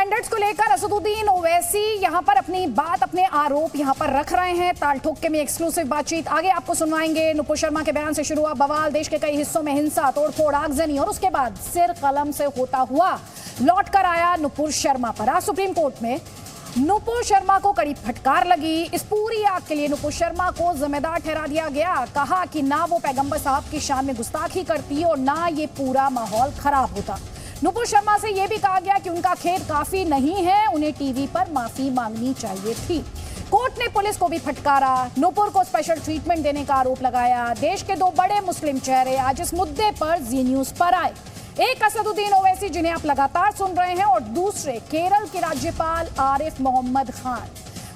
Standards को लेकर असदुद्दीन ओवैसी यहां पर अपनी बात, अपने आरोप यहां पर रख रहे हैं। ताल ठोके में एक्सक्लूसिव बातचीत आगे आपको सुनवाएंगे। नुपुर शर्मा के बयान से शुरू हुआ बवाल, देश के कई हिस्सों में हिंसा, तोड़फोड़, आगजनी और उसके बाद सिर कलम से होता हुआ लौट कर आया नुपुर शर्मा पर। आज सुप्रीम कोर्ट में नुपुर शर्मा को कड़ी फटकार लगी। इस पूरी आग के लिए नुपुर शर्मा को जिम्मेदार ठहरा दिया गया। कहा कि ना वो पैगंबर साहब की शान में गुस्ताखी करती और ना ये पूरा माहौल खराब होता। नुपुर शर्मा से यह भी कहा गया कि उनका खेद काफी नहीं है, उन्हें टीवी पर माफी मांगनी चाहिए थी। कोर्ट ने पुलिस को भी फटकारा, नुपुर को स्पेशल ट्रीटमेंट देने का आरोप लगाया। देश के दो बड़े मुस्लिम चेहरे आज इस मुद्दे पर जी न्यूज पर आए। एक असदुद्दीन ओवैसी जिन्हें आप लगातार सुन रहे हैं और दूसरे केरल के राज्यपाल आरिफ मोहम्मद खान।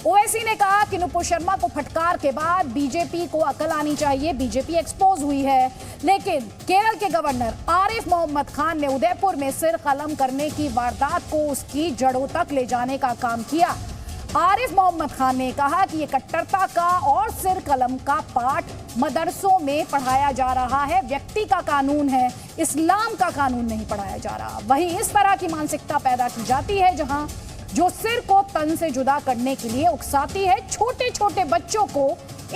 ओवैसी ने कहा कि नुपुर शर्मा को फटकार के बाद बीजेपी को अकल आनी चाहिए, बीजेपी एक्सपोज हुई है। लेकिन केरल के गवर्नर आरिफ मोहम्मद खान ने उदयपुर में सिर कलम करने की वारदात को उसकी जड़ों तक ले जाने का काम किया। आरिफ मोहम्मद खान ने कहा कि ये कट्टरता का और सिर कलम का पाठ मदरसों में पढ़ाया जा रहा है, व्यक्ति का कानून है, इस्लाम का कानून नहीं पढ़ाया जा रहा। वहीं इस तरह की मानसिकता पैदा की जाती है जहां जो सिर को तन से जुदा करने के लिए उकसाती है। छोटे छोटे बच्चों को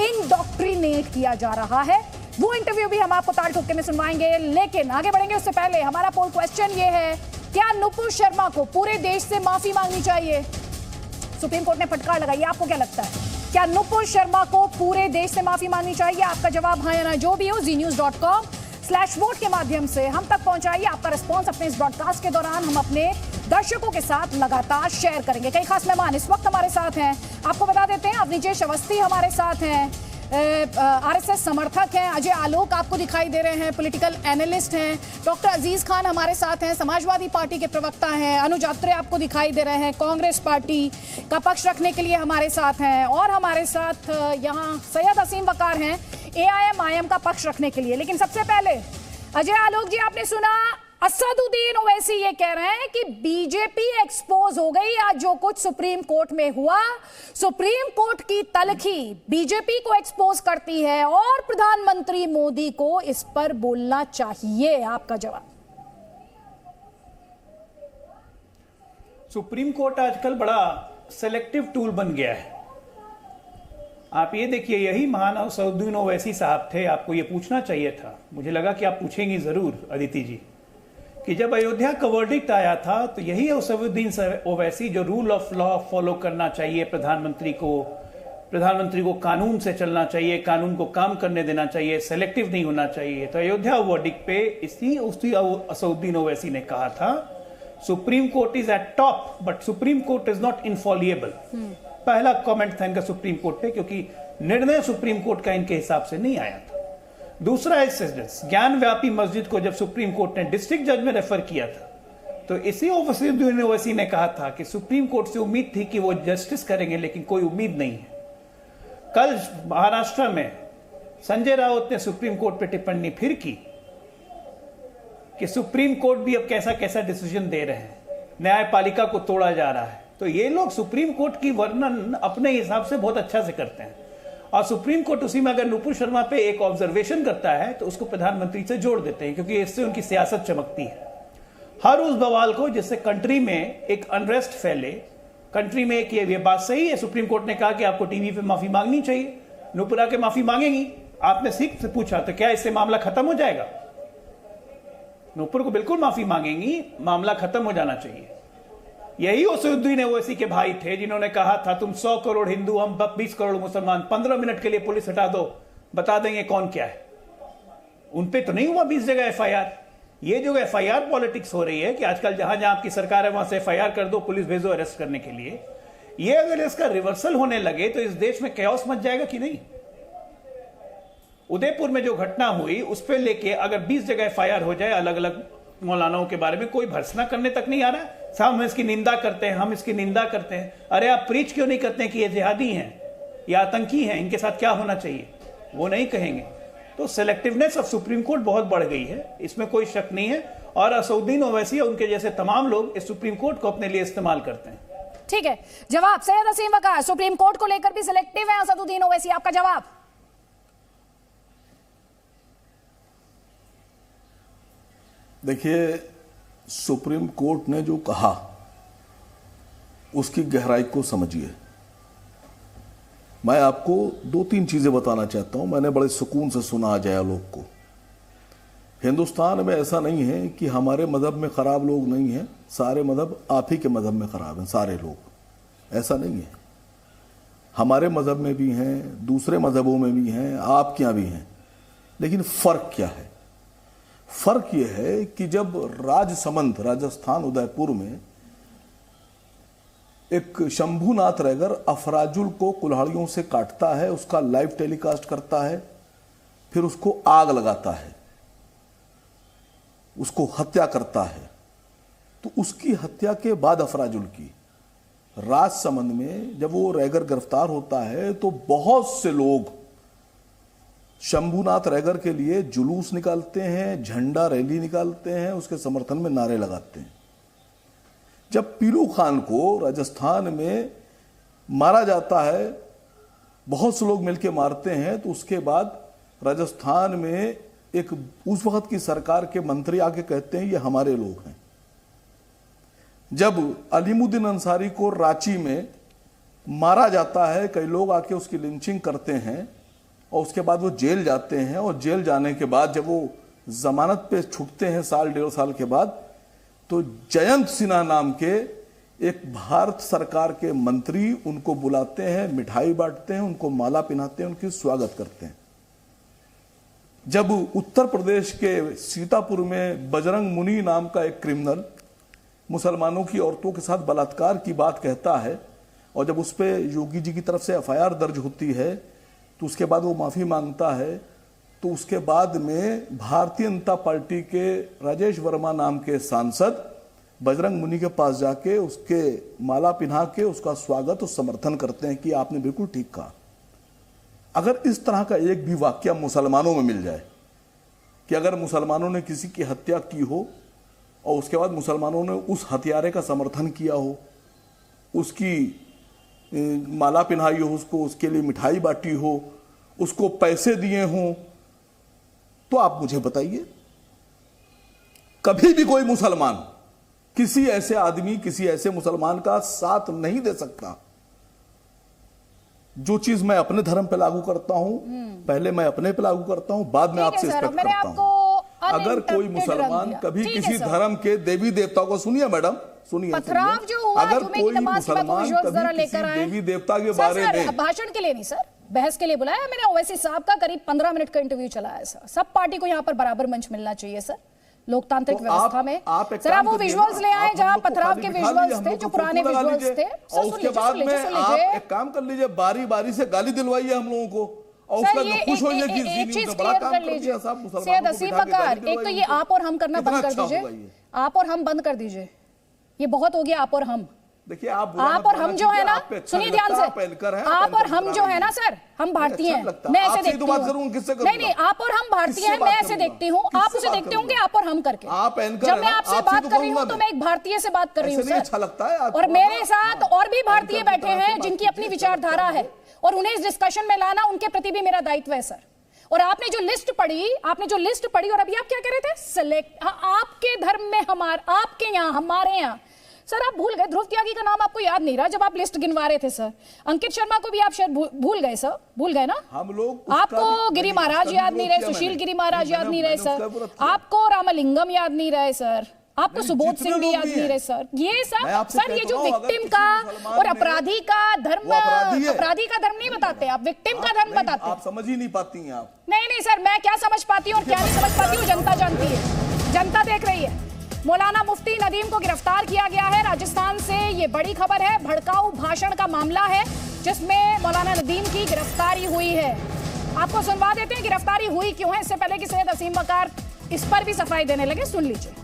इंडोक्ट्रिनेट किया जा रहा है। वो इंटरव्यू भी हम आपको ताल ठोके में सुनवाएंगे, लेकिन आगे बढ़ेंगे उससे पहले हमारा पोल क्वेश्चन ये है, क्या नुपुर शर्मा को पूरे देश से माफी मांगनी चाहिए? सुप्रीम कोर्ट ने फटकार लगाई, आपको क्या लगता है, क्या नुपुर शर्मा को पूरे देश से माफी मांगनी चाहिए? आपका जवाब हाँ या ना जो भी हो znews.com/वोट के माध्यम से हम तक पहुंचाइए। आपका रिस्पॉन्स अपने इस ब्रॉडकास्ट के दौरान हम अपने दर्शकों के साथ लगातार शेयर करेंगे। कई खास मेहमान इस वक्त हमारे साथ हैं, आपको बता देते हैं। अवनीश अवस्थी हमारे साथ हैं, आरएसएस समर्थक हैं। अजय आलोक आपको दिखाई दे रहे हैं, पॉलिटिकल एनालिस्ट हैं। डॉक्टर अजीज खान हमारे साथ हैं, समाजवादी पार्टी के प्रवक्ता हैं। अनुज अत्रे आपको दिखाई दे रहे हैं, कांग्रेस पार्टी का पक्ष रखने के लिए हमारे साथ हैं। और हमारे साथ यहाँ सैयद असीम वकार हैं, एआईएम का पक्ष रखने के लिए। लेकिन सबसे पहले अजय आलोक जी, आपने सुना असदुद्दीन ओवैसी ये कह रहे हैं कि बीजेपी एक्सपोज हो गई। आज जो कुछ सुप्रीम कोर्ट में हुआ, सुप्रीम कोर्ट की तलखी बीजेपी को एक्सपोज करती है और प्रधानमंत्री मोदी को इस पर बोलना चाहिए। आपका जवाब? सुप्रीम कोर्ट आजकल बड़ा सेलेक्टिव टूल बन गया है। आप ये देखिए, यही महान असदुद्दीन ओवैसी साहब थे। आपको ये पूछना चाहिए था, मुझे लगा कि आप पूछेंगी जरूर अदिति जी, कि जब अयोध्या का वर्डिक्ट आया था तो यही असदुद्दीन ओवैसी जो रूल ऑफ लॉ फॉलो करना चाहिए, प्रधानमंत्री को कानून से चलना चाहिए, कानून को काम करने देना चाहिए, सेलेक्टिव नहीं होना चाहिए। तो अयोध्या वर्डिक्ट पे उसी असदुद्दीन ओवैसी ने कहा था, supreme court is at top but supreme court is not infallible. पहला कमेंट था इनका सुप्रीम कोर्ट पे, क्योंकि निर्णय सुप्रीम कोर्ट का इनके हिसाब से नहीं आया था। दूसरा इंसिडेंस, ज्ञान व्यापी मस्जिद को जब सुप्रीम कोर्ट ने डिस्ट्रिक्ट जज में रेफर किया था तो इसी असदुद्दीन ओवैसी ने कहा था कि सुप्रीम कोर्ट से उम्मीद थी कि वो जस्टिस करेंगे, लेकिन कोई उम्मीद नहीं है। कल महाराष्ट्र में संजय राउत ने सुप्रीम कोर्ट पे टिप्पणी फिर की कि सुप्रीम कोर्ट भी अब कैसा कैसा डिसीजन दे रहे हैं, न्यायपालिका को तोड़ा जा रहा है। तो ये लोग सुप्रीम कोर्ट की वर्णन अपने हिसाब से बहुत अच्छा से करते हैं, और सुप्रीम कोर्ट उसी में अगर नुपुर शर्मा पे एक ऑब्जर्वेशन करता है तो उसको प्रधानमंत्री से जोड़ देते हैं, क्योंकि इससे उनकी सियासत चमकती है। हर उस बवाल को जिससे कंट्री में एक अनरेस्ट फैले, कंट्री में एक ये बात सही है, सुप्रीम कोर्ट ने कहा कि आपको टीवी पे माफी मांगनी चाहिए, नुपुर आके माफी मांगेंगी। आपने सिख से पूछा तो क्या इससे मामला खत्म हो जाएगा? नुपुर को बिल्कुल माफी मांगेंगी, मामला खत्म हो जाना चाहिए। यही असदुद्दीन ओवैसी के भाई थे जिन्होंने कहा था, तुम 100 करोड़ हिंदू, हम 20 करोड़ मुसलमान, 15 मिनट के लिए पुलिस हटा दो, बता देंगे कौन क्या है। उनपे तो नहीं हुआ 20 जगह एफआईआर। ये जो एफआईआर पॉलिटिक्स हो रही है कि आजकल जहां जहां आपकी सरकार है वहां से एफआईआर कर दो, पुलिस भेजो अरेस्ट करने के लिए, ये अगर इसका रिवर्सल होने लगे तो इस देश में कैओस मच जाएगा कि नहीं? उदयपुर में जो घटना हुई उस पर लेके अगर 20 जगह एफआईआर हो जाए अलग अलग मौलानाओं के बारे में, कोई भर्त्सना करने तक नहीं आ रहा है। साहब हम इसकी निंदा करते हैं, हम इसकी निंदा करते हैं। अरे आप प्रीच क्यों नहीं करते हैं कि ये जिहादी हैं, ये आतंकी हैं, इनके साथ क्या होना चाहिए? वो नहीं कहेंगे। तो सिलेक्टिवनेस ऑफ सुप्रीम कोर्ट बहुत बढ़ गई है, इसमें कोई शक नहीं है। और असदुद्दीन ओवैसी उनके जैसे तमाम लोग इस सुप्रीम कोर्ट को अपने लिए इस्तेमाल करते हैं। ठीक है, जवाब सैयद असीम वकार, सुप्रीम कोर्ट को लेकर भी सिलेक्टिव है असदुद्दीन ओवैसी, आपका जवाब? देखिए, सुप्रीम कोर्ट ने जो कहा उसकी गहराई को समझिए। मैं आपको 2-3 चीजें बताना चाहता हूं। मैंने बड़े सुकून से सुना अजय आलोक को। हिंदुस्तान में ऐसा नहीं है कि हमारे मजहब में खराब लोग नहीं हैं, सारे मजहब आप ही के मजहब में खराब हैं, सारे लोग, ऐसा नहीं है। हमारे मजहब में भी हैं, दूसरे मजहबों में भी हैं, आपके यहाँ भी हैं। लेकिन फर्क क्या है? फर्क यह है कि जब राजसमंद, राजस्थान उदयपुर में एक शंभूनाथ रैगर अफराजुल को कुल्हाड़ियों से काटता है, उसका लाइव टेलीकास्ट करता है, फिर उसको आग लगाता है, उसको हत्या करता है, तो उसकी हत्या के बाद अफराजुल की राजसमंद में जब वो रैगर गिरफ्तार होता है तो बहुत से लोग शंभूनाथ रैगर के लिए जुलूस निकालते हैं, झंडा रैली निकालते हैं, उसके समर्थन में नारे लगाते हैं। जब पीलू खान को राजस्थान में मारा जाता है, बहुत से लोग मिलकर मारते हैं, तो उसके बाद राजस्थान में एक उस वक्त की सरकार के मंत्री आके कहते हैं ये हमारे लोग हैं। जब अलीमुद्दीन अंसारी को रांची में मारा जाता है, कई लोग आके उसकी लिंचिंग करते हैं और उसके बाद वो जेल जाते हैं, और जेल जाने के बाद जब वो जमानत पे छूटते हैं 1.5 साल के बाद, तो जयंत सिन्हा नाम के एक भारत सरकार के मंत्री उनको बुलाते हैं, मिठाई बांटते हैं, उनको माला पहनाते हैं, उनकी स्वागत करते हैं। जब उत्तर प्रदेश के सीतापुर में बजरंग मुनि नाम का एक क्रिमिनल मुसलमानों की औरतों के साथ बलात्कार की बात कहता है, और जब उस पर योगी जी की तरफ से FIR दर्ज होती है, तो उसके बाद वो माफी मांगता है, तो उसके बाद में भारतीय जनता पार्टी के राजेश वर्मा नाम के सांसद बजरंग मुनि के पास जाके उसके माला पहना के उसका स्वागत और समर्थन करते हैं कि आपने बिल्कुल ठीक कहा। अगर इस तरह का एक भी वाक्य मुसलमानों में मिल जाए कि अगर मुसलमानों ने किसी की हत्या की हो और उसके बाद मुसलमानों ने उस हत्यारे का समर्थन किया हो, उसकी माला पहनाई हो, उसको, उसके लिए मिठाई बांटी हो, उसको पैसे दिए हों, तो आप मुझे बताइए, कभी भी कोई मुसलमान किसी ऐसे आदमी, किसी ऐसे मुसलमान का साथ नहीं दे सकता। जो चीज मैं अपने धर्म पे लागू करता हूं, पहले मैं अपने पे लागू करता हूं, बाद में आपसे एक्सपेक्ट करता हूं। अगर कोई मुसलमान कभी किसी धर्म के देवी देवताओं को, सुनिए मैडम, सुनिए, अगर कोई मुसलमान कभी किसी देवी देवता के बारे में, भाषण के लिए नहीं सर, बहस के लिए बुलाया मैंने ओवैसी साहब का, करीब 15 मिनट का इंटरव्यू चला है सर। सब पार्टी को यहाँ पर बराबर मंच मिलना चाहिए सर, लोकतांत्रिक व्यवस्था में। सर आप वो विजुअल्स ले आए जहां पथराव के विजुअल्स थे, जो पुराने विजुअल्स थे, और उसके बाद में आप एक काम कर लीजिए, बारी बारी से गाली दिलवाइए हम लोगों को, और उसका खुश होइए कि एक चीज क्लियर कर लीजिए सैयद असीम वकार, एक तो ये आप और हम करना बंद कर दीजिए, आप और हम बंद कर दीजिए, ये बहुत हो गया आप और हम। देखिए आप और हम जो है ना, सुनिए ध्यान से, आप और हम जो है ना सर, हम भारतीय हैं, मैं ऐसे देखती हूँ। नहीं, आप और हम भारतीय हैं, मैं ऐसे देखती हूँ, आप उसे देखते होंगे आप और हम करके। जब मैं आपसे बात कर रही हूँ तो मैं एक भारतीय से बात कर रही हूँ सर, अच्छा लगता है। और मेरे साथ और भी भारतीय बैठे हैं जिनकी अपनी विचारधारा है, और उन्हें इस डिस्कशन में लाना उनके प्रति भी मेरा दायित्व है सर। और आपने जो लिस्ट पढ़ी, और अभी आप क्या कह रहे थे, सिलेक्ट, आपके धर्म में आपके यहाँ, हमारे यहाँ। सर आप भूल गए, ध्रुव त्यागी का नाम आपको याद नहीं रहा जब आप लिस्ट गिनवा रहे थे सर। अंकित शर्मा को भी आप शायद भूल गए सर, भूल गए ना हम लोग। आपको गिरी महाराज याद नहीं रहे, सुशील गिरी महाराज याद नहीं रहे सर, आपको रामलिंगम याद नहीं रहे सर, आपको सुबोध सिंह भी याद नहीं रहे सर। ये सब सर, ये जो विक्टिम का और अपराधी का धर्म नहीं बताते आप, विक्टिम का धर्म बताते। आप समझ ही नहीं पाती हैं आप। नहीं सर, मैं क्या समझ पाती हूँ और क्या नहीं समझ पाती हूँ जनता जानती है, जनता देख रही है। मौलाना मुफ्ती नदीम को गिरफ्तार किया गया है राजस्थान से, ये बड़ी खबर है। भड़काऊ भाषण का मामला है जिसमें मौलाना नदीम की गिरफ्तारी हुई है। आपको सुनवा देते हैं गिरफ्तारी हुई क्यों है, इससे पहले कि सैयद असीम वकार इस पर भी सफाई देने लगे, सुन लीजिए।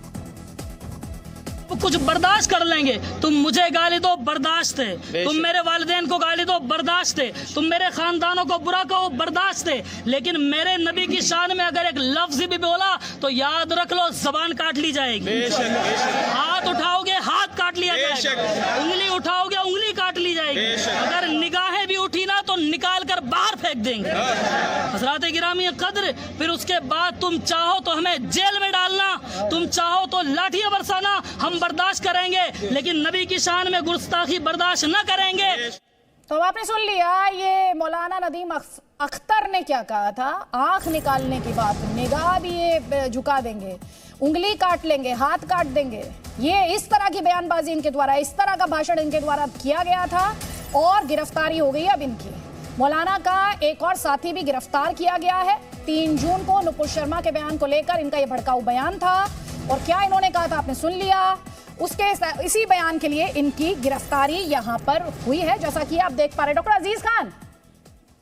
कुछ बर्दाश्त कर लेंगे, तुम मुझे गाली दो बर्दाश्त है, तुम मेरे वालिदैन को गाली दो बर्दाश्त है, तुम मेरे खानदानों को बुरा कहो बर्दाश्त है, लेकिन मेरे नबी की शान में अगर एक लफ्ज भी बोला तो याद रख लो जबान काट ली जाएगी। हाथ उठाओगे हाथ काट लिया जाएगा, उंगली उठाओगे उंगली काट ली जाएगी, अगर निगाहें भी उठी ना तो निकाल कर बाहर फेंक देंगे। हज़रात गिरामी कद्र, फिर उसके बाद तुम चाहो तो हमें जेल में डालना, तुम चाहो तो लाठियां बरसाना, हम बर्दाश्त करेंगे, लेकिन नबी की शान में गुस्ताखी बर्दाश्त न करेंगे। तो आपने सुन लिया ये मौलाना नदीम अख्तर ने क्या कहा था। आंख निकालने की बात, निगाह भी ये झुका देंगे, उंगली काट लेंगे, हाथ काट देंगे। ये इस तरह की बयानबाजी इनके द्वारा, इस तरह का भाषण इनके द्वारा किया गया था और गिरफ्तारी हो गई अब इनकी। मौलाना का एक और साथी भी गिरफ्तार किया गया है। 3 जून को नुपुर शर्मा के बयान को लेकर इनका ये भड़काऊ बयान था और क्या इन्होंने कहा था आपने सुन लिया। उसके इसी बयान के लिए इनकी गिरफ्तारी यहां पर हुई है, जैसा कि आप देख पा रहे। डॉक्टर अजीज खान,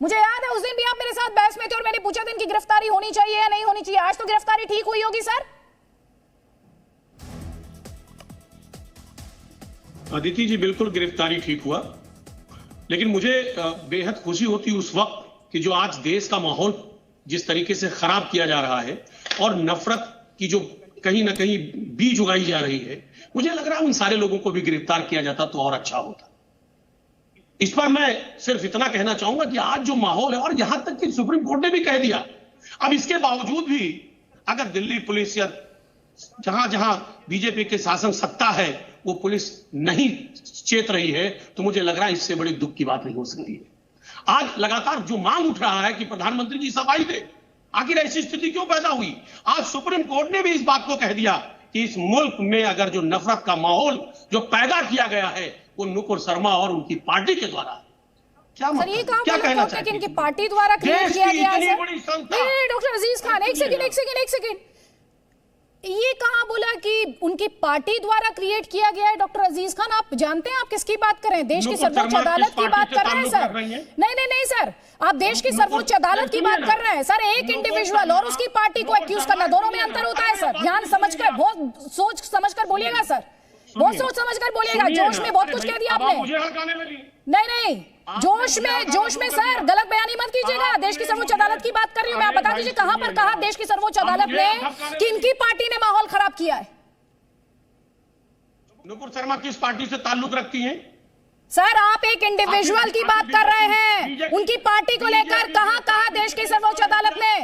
मुझे याद है उस दिन भी आप मेरे साथ बहस में थे और मैंने पूछा था इनकी गिरफ्तारी होनी चाहिए या नहीं होनी चाहिए। आज तो गिरफ्तारी ठीक हुई होगी सर? अदिति जी, बिल्कुल गिरफ्तारी ठीक हुआ, लेकिन मुझे बेहद खुशी होती उस वक्त कि जो आज देश का माहौल जिस तरीके से खराब किया जा रहा है और नफरत की जो कहीं ना कहीं बीज उगाई जा रही है, मुझे लग रहा है उन सारे लोगों को भी गिरफ्तार किया जाता तो और अच्छा होता। इस पर मैं सिर्फ इतना कहना चाहूंगा कि आज जो माहौल है, और यहां तक कि सुप्रीम कोर्ट ने भी कह दिया, अब इसके बावजूद भी अगर दिल्ली पुलिस या जहां जहां बीजेपी के शासन सत्ता है वो पुलिस नहीं चेत रही है, तो मुझे लग रहा है इससे बड़ी दुख की बात नहीं हो सकती है। आज लगातार जो मांग उठ रहा है कि प्रधानमंत्री जी सफाई दे, आखिर ऐसी स्थिति क्यों पैदा हुई? आज सुप्रीम कोर्ट ने भी इस बात को कह दिया कि इस मुल्क में अगर जो नफरत का माहौल जो पैदा किया गया है वो नुपुर शर्मा और उनकी पार्टी के द्वारा। क्या सर ये कहा क्या कहना चाहिए? इनकी पार्टी द्वारा क्रिएट किया गया है। डॉक्टर अजीज खान, एक सेकंड, ये कहा बोला कि उनकी पार्टी द्वारा क्रिएट किया गया है? डॉक्टर अजीज खान, आप जानते हैं आप किसकी बात कर रहे हैं? देश की सर्वोच्च अदालत की बात कर रहे हैं सर। नहीं सर, आप देश की सर्वोच्च अदालत की बात कर रहे हैं सर। एक इंडिविजुअल और उसकी पार्टी को एक्यूज करना, दोनों में अंतर होता है सर। ध्यान समझकर, बहुत सोच समझकर बोलिएगा सर, बहुत सोच समझकर बोलिएगा। जोश में बहुत कुछ कह दिया आपने। नहीं, जोश में सर गलत बयानी मत कीजिएगा। देश की सर्वोच्च अदालत की बात कर रही हूं मैं। आप बता दीजिए कहां पर कहा देश की सर्वोच्च अदालत ने कि इनकी पार्टी ने माहौल खराब किया है? नुपुर शर्मा किस पार्टी से ताल्लुक रखती हैं? सर आप एक इंडिविजुअल की बात कर रहे हैं, उनकी पार्टी को लेकर कहां कहा देश की सर्वोच्च अदालत ने?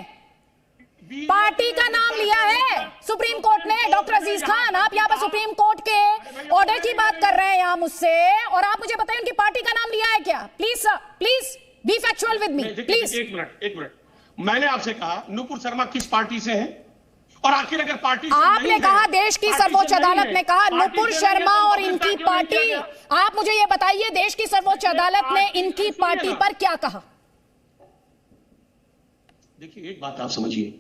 पार्टी का नाम लिया है सुप्रीम कोर्ट ने। डॉक्टर अजीज खान, आप यहाँ पर सुप्रीम कोर्ट के ऑर्डर की बात कर रहे हैं यहाँ मुझसे, और आप मुझे बताइए उनकी पार्टी का नाम लिया है क्या? Please sir, please be factual with me please. एक मिनट, मैंने आपसे कहा नुपुर शर्मा किस पार्टी से हैं? और आखिर अगर पार्टी आपने कहा देश की सर्वोच्च अदालत ने कहा नुपुर शर्मा और इनकी पार्टी। आप मुझे ये बताइए देश की सर्वोच्च अदालत ने इनकी पार्टी पर क्या कहा? देखिए एक बात आप समझिए,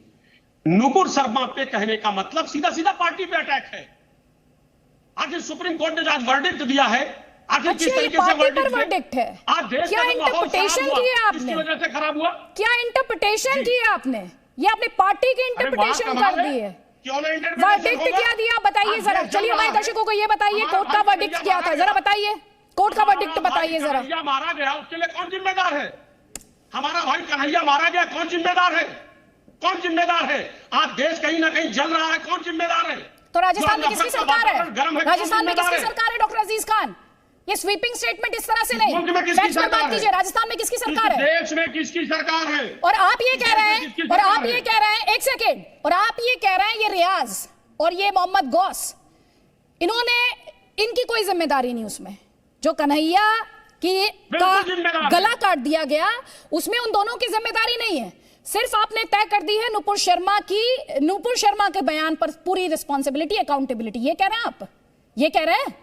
नुपुर शर्मा पे कहने का मतलब सीधा सीधा पार्टी पे अटैक है। आखिर सुप्रीम कोर्ट ने आज वर्डिक्ट दिया है, आखिर किस तरीके से वर्डिक्ट है? आज देश क्या इंटरप्रिटेशन की है आपने? वजह से खराब हुआ। क्या इंटरप्रिटेशन की है आपने? ये अपने पार्टी की इंटरप्रिटेशन कर दी है। क्यों नहीं वर्डिक्ट क्या दिया बताइए जरा। चलिए हमारे दर्शकों को ये बताइए कोर्ट का वर्डिक्ट क्या था, जरा बताइए। कोर्ट का वर्डिक्ट बताइए जरा। मारा गया उसके लिए कौन जिम्मेदार है? हमारा भाई कन्हैया मारा गया, कौन जिम्मेदार है? कौन जिम्मेदार है? आज देश कहीं ना कहीं जल रहा है, कौन जिम्मेदार है? तो राजस्थान में किसकी सरकार है? राजस्थान में किसकी सरकार है? डॉक्टर अजीज खान, ये स्वीपिंग स्टेटमेंट इस तरह से नहीं, फैक्ट्स पर बात कीजिए। राजस्थान में किसकी सरकार है? देश में किसकी सरकार है? और आप ये कह रहे हैं, एक सेकेंड, और आप ये कह रहे हैं ये रियाज और ये मोहम्मद गौस, इन्होंने, इनकी कोई जिम्मेदारी नहीं उसमें। जो कन्हैया का गला काट दिया गया उसमें उन दोनों की जिम्मेदारी नहीं है। सिर्फ आपने तय कर दी है नुपुर शर्मा के बयान पर पूरी रिस्पॉन्सिबिलिटी, अकाउंटेबिलिटी। ये कह रहे हैं आप, ये कह रहे हैं?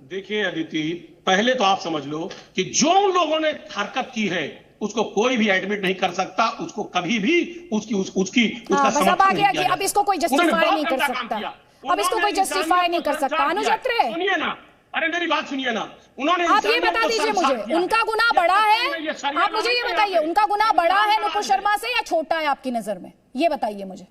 देखिए अदिति, पहले तो आप समझ लो कि जो उन लोगों ने हरकत की है उसको कोई भी एडमिट नहीं कर सकता, उसको कभी भी उसका समर्थन नहीं किया। अब इसको कोई जस्टिफाई नहीं कर सकता, अब इसको कोई जस्टिफाई नहीं कर सकता। अनुज अत्रे, सुनिए ना, अरे मेरी बात सुनिए ना। उन्होंने आप ये बता दीजिए मुझे, उनका गुनाह बड़ा है? आप मुझे ये बताइए उनका गुनाह बड़ा है नुपुर शर्मा से या छोटा है आपकी नजर में? ये बताइए मुझे।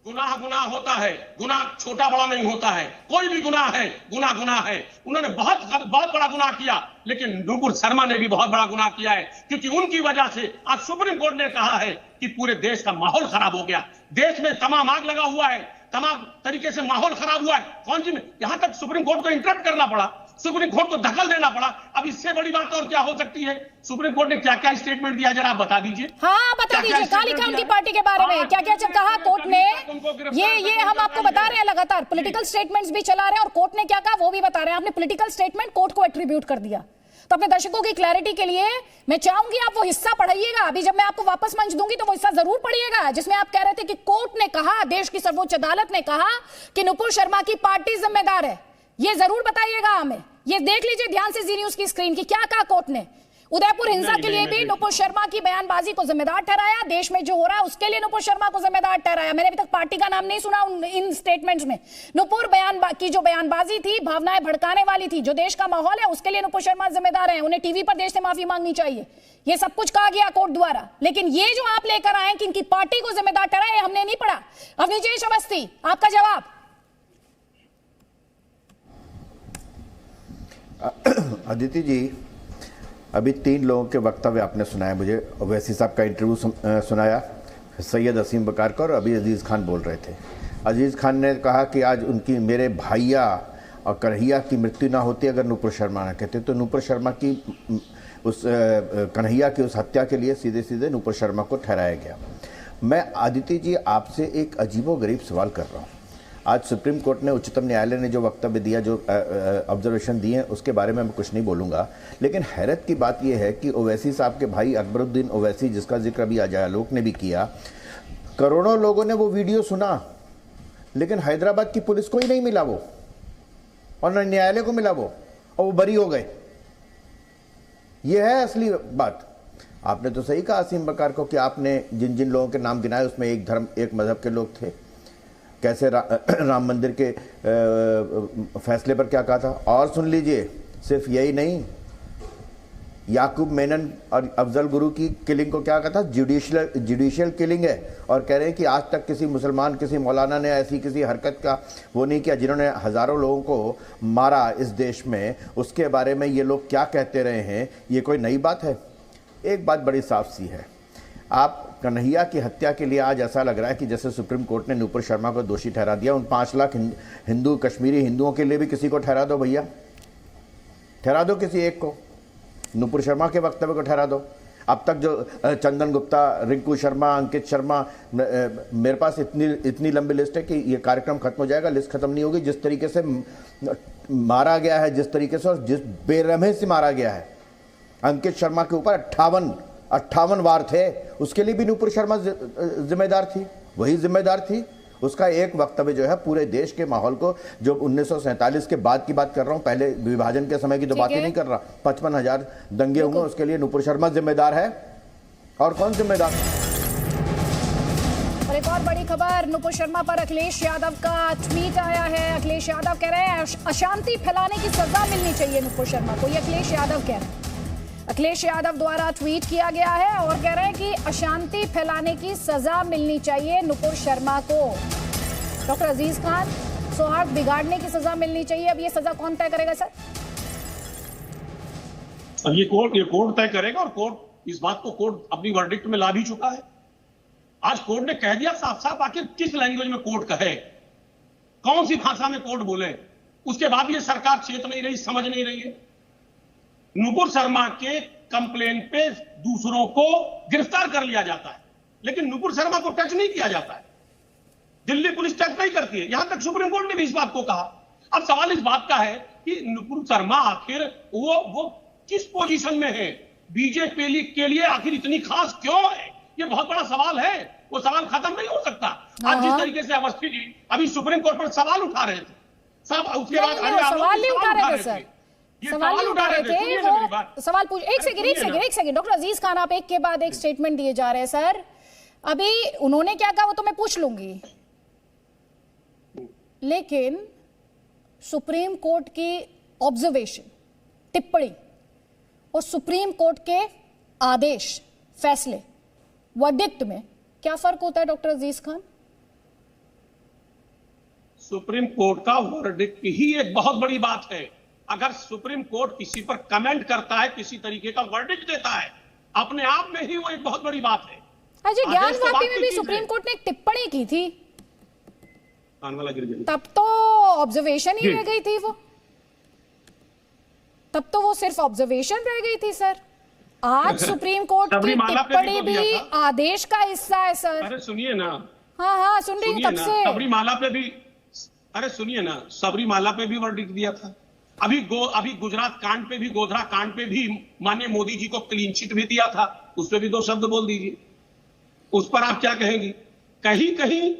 गुनाह होता है, गुनाह छोटा बड़ा नहीं होता है। कोई भी गुनाह है, गुनाह है। उन्होंने बहुत बड़ा गुनाह किया, लेकिन नुपुर शर्मा ने भी बहुत बड़ा गुनाह किया है, क्योंकि उनकी वजह से आज सुप्रीम कोर्ट ने कहा है कि पूरे देश का माहौल खराब हो गया। देश में तमाम आग लगा हुआ है, तमाम तरीके से माहौल खराब हुआ है। कौन सी, यहां तक सुप्रीम कोर्ट को इंटरप्ट करना पड़ा सुप्रीम कोर्ट को दखल देना पड़ा। अब इससे बड़ी बात और क्या हो सकती है? सुप्रीम कोर्ट ने क्या क्या स्टेटमेंट दिया, जरा आप बता दीजिए। हाँ बता दीजिए, काली खान की पार्टी के बारे में क्या क्या कहा कोर्ट ने। ये हम आपको बता रहे हैं, लगातार पॉलिटिकल स्टेटमेंट्स भी चला रहे हैं और कोर्ट ने क्या कहा वो भी बता रहे हैं। आपने पॉलिटिकल स्टेटमेंट कोर्ट को एट्रीब्यूट कर दिया, तो अपने दर्शकों की क्लैरिटी के लिए मैं चाहूंगी आप वो हिस्सा पढ़िएगा। अभी जब मैं आपको वापस मंच दूंगी तो वो हिस्सा जरूर पढ़िएगा जिसमें आप कह रहे थे कि कोर्ट ने कहा, देश की सर्वोच्च अदालत ने कहा कि नुपुर शर्मा की पार्टी जिम्मेदार है। ये जरूर बताइएगा हमें। ये देख लीजिए ध्यान से जी न्यूज की स्क्रीन की, क्या कहा कोर्ट ने। उदयपुर हिंसा के लिए भी नुपुर शर्मा की बयानबाजी को जिम्मेदार ठहराया, देश में जो हो रहा है उसके लिए नुपुर शर्मा को जिम्मेदार ठहराया। मैंने अभी तक पार्टी का नाम नहीं सुना इन स्टेटमेंट्स में। नुपुर की जो बयानबाजी थी भावनाएं भड़काने वाली थी, जो देश का माहौल है उसके लिए नुपुर शर्मा जिम्मेदार है, उन्हें टीवी पर देश से माफी मांगनी चाहिए। ये सब कुछ कहा गया कोर्ट द्वारा, लेकिन ये जो आप लेकर आए कि इनकी पार्टी को जिम्मेदार ठहराया, हमने नहीं पढ़ा। अवनीश अवस्थी, आपका जवाब। अदिति जी, अभी 3 लोगों के वक्तव्य आपने सुनाया, मुझे ओवैसी साहब का इंटरव्यू सुनाया, सैयद असीम बकार का, और अभी अजीज़ खान बोल रहे थे। अजीज़ खान ने कहा कि आज उनकी मेरे भैया और कन्हैया की मृत्यु ना होती अगर नुपुर शर्मा ना कहते, तो नुपुर शर्मा की उस कन्हैया की उस हत्या के लिए सीधे सीधे नुपुर शर्मा को ठहराया गया। मैं आदित्य जी आपसे एक अजीबोगरीब सवाल कर रहा हूँ। आज सुप्रीम कोर्ट ने, उच्चतम न्यायालय ने जो वक्तव्य दिया, जो ऑब्जर्वेशन दिए, उसके बारे में मैं कुछ नहीं बोलूँगा, लेकिन हैरत की बात यह है कि ओवैसी साहब के भाई अकबरुद्दीन ओवैसी, जिसका जिक्र अभी अजय आलोक ने भी किया, करोड़ों लोगों ने वो वीडियो सुना, लेकिन हैदराबाद की पुलिस को ही नहीं मिला वो, और न न्यायालय को मिला वो, और वो बरी हो गए। ये है असली बात। आपने तो सही कहा असीम बकार को कि आपने जिन जिन लोगों के नाम गिनाए उसमें एक धर्म, एक मजहब के लोग थे। कैसे राम मंदिर के फैसले पर क्या कहा था, और सुन लीजिए, सिर्फ यही नहीं, याकूब मेनन और अफजल गुरु की किलिंग को क्या कहा था, जुडिशियल किलिंग है, और कह रहे हैं कि आज तक किसी मुसलमान, किसी मौलाना ने ऐसी किसी हरकत का वो नहीं किया जिन्होंने हज़ारों लोगों को मारा इस देश में। उसके बारे में ये लोग क्या कहते रहे हैं, ये कोई नई बात है? एक बात बड़ी साफ सी है, आप कन्हैया की हत्या के लिए आज ऐसा लग रहा है कि जैसे सुप्रीम कोर्ट ने नुपुर शर्मा को दोषी ठहरा दिया, उन 5 लाख हिंदू, कश्मीरी हिंदुओं के लिए भी किसी को ठहरा दो भैया, ठहरा दो किसी एक को, नुपुर शर्मा के वक्तव्य को ठहरा दो। अब तक जो चंदन गुप्ता, रिंकू शर्मा, अंकित शर्मा, मेरे पास इतनी लंबी लिस्ट है कि ये कार्यक्रम खत्म हो जाएगा, लिस्ट खत्म नहीं होगी। जिस तरीके से मारा गया है, जिस तरीके से और जिस बेरहमी से मारा गया है, अंकित शर्मा के ऊपर 58 वार थे, उसके लिए भी नुपुर शर्मा जिम्मेदार थी, वही जिम्मेदार थी। उसका एक वक्तव्य जो है पूरे देश के माहौल को, जो 1947 के बाद की बात कर रहा हूं, पहले विभाजन के समय की तो बात ही नहीं कर रहा, 55,000 दंगे हुए, उसके लिए नुपुर शर्मा जिम्मेदार है, और कौन जिम्मेदार? और एक और बड़ी खबर, नुपुर शर्मा पर अखिलेश यादव का ट्वीट आया है। अखिलेश यादव कह रहे हैं अशांति फैलाने की सजा मिलनी चाहिए नुपुर शर्मा को, ये अखिलेश यादव कह रहे हैं। अखिलेश यादव द्वारा ट्वीट किया गया है और कह रहे हैं कि अशांति फैलाने की सजा मिलनी चाहिए नुपुर शर्मा को। डॉक्टर अजीज खान, सौहार्द बिगाड़ने की सजा मिलनी चाहिए। अब ये सजा कौन तय करेगा सर? अब ये कोर्ट तय करेगा, और कोर्ट इस बात को कोर्ट अपनी वर्डिक्ट में ला भी चुका है। आज कोर्ट ने कह दिया साफ साफ, आखिर किस लैंग्वेज में कोर्ट कहे, कौन सी भाषा में कोर्ट बोले। उसके बाद ये सरकार चेत नहीं रही, समझ नहीं रही है। नुपुर शर्मा के कंप्लेन पे दूसरों को गिरफ्तार कर लिया जाता है, लेकिन नुपुर शर्मा को टच नहीं किया जाता है। दिल्ली पुलिस टच नहीं करती है, यहां तक सुप्रीम कोर्ट ने भी इस बात को कहा। अब सवाल इस बात का है कि नुपुर शर्मा आखिर वो किस पोजीशन में है, बीजेपी के लिए आखिर इतनी खास क्यों है, ये बहुत बड़ा सवाल है। वो सवाल खत्म नहीं हो सकता। आज जिस तरीके से अवस्थी जी अभी सुप्रीम कोर्ट पर सवाल उठा रहे थे, सब उसके बाद सवाल नहीं उठा रहे थे सर, सवाल नहीं उठा रहे थे, वो सवाल पूछ। एक सेकंड डॉक्टर अजीज खान, आप एक के बाद एक स्टेटमेंट दिए जा रहे हैं सर। अभी उन्होंने क्या कहा वो तो मैं पूछ लूंगी, लेकिन सुप्रीम कोर्ट की ऑब्जर्वेशन, टिप्पणी और सुप्रीम कोर्ट के आदेश, फैसले, वर्डिक्ट में क्या फर्क होता है डॉक्टर अजीज खान? सुप्रीम कोर्ट का वर्डिक्ट ही एक बहुत बड़ी बात है। अगर सुप्रीम कोर्ट किसी पर कमेंट करता है, किसी तरीके का वर्डिक्ट देता है, अपने आप में ही वो एक बहुत बड़ी बात है। अजय, ज्ञान वापी में भी सुप्रीम कोर्ट ने एक टिप्पणी की थी, तब तो ऑब्जर्वेशन ही रह गई थी वो। तब तो वो सिर्फ ऑब्जर्वेशन रह गई थी सर। आज सुप्रीम कोर्ट की सबरीमाला पे भी टिप्पणी तो दिया भी था। आदेश का हिस्सा है सर। अरे सुनिए ना, हाँ हाँ सुन रही हूँ सुनिए तब ना, से। सबरीमाला पे भी, अरे सुनिए ना, सबरीमाला पे भी वर्डिक्ट दिया था। अभी गुजरात कांड पे भी, गोधरा कांड पे भी माननीय मोदी जी को क्लीन चिट भी दिया था, उस पे भी 2 शब्द बोल दीजिए। उस पर आप क्या कहेंगी? कहीं कहीं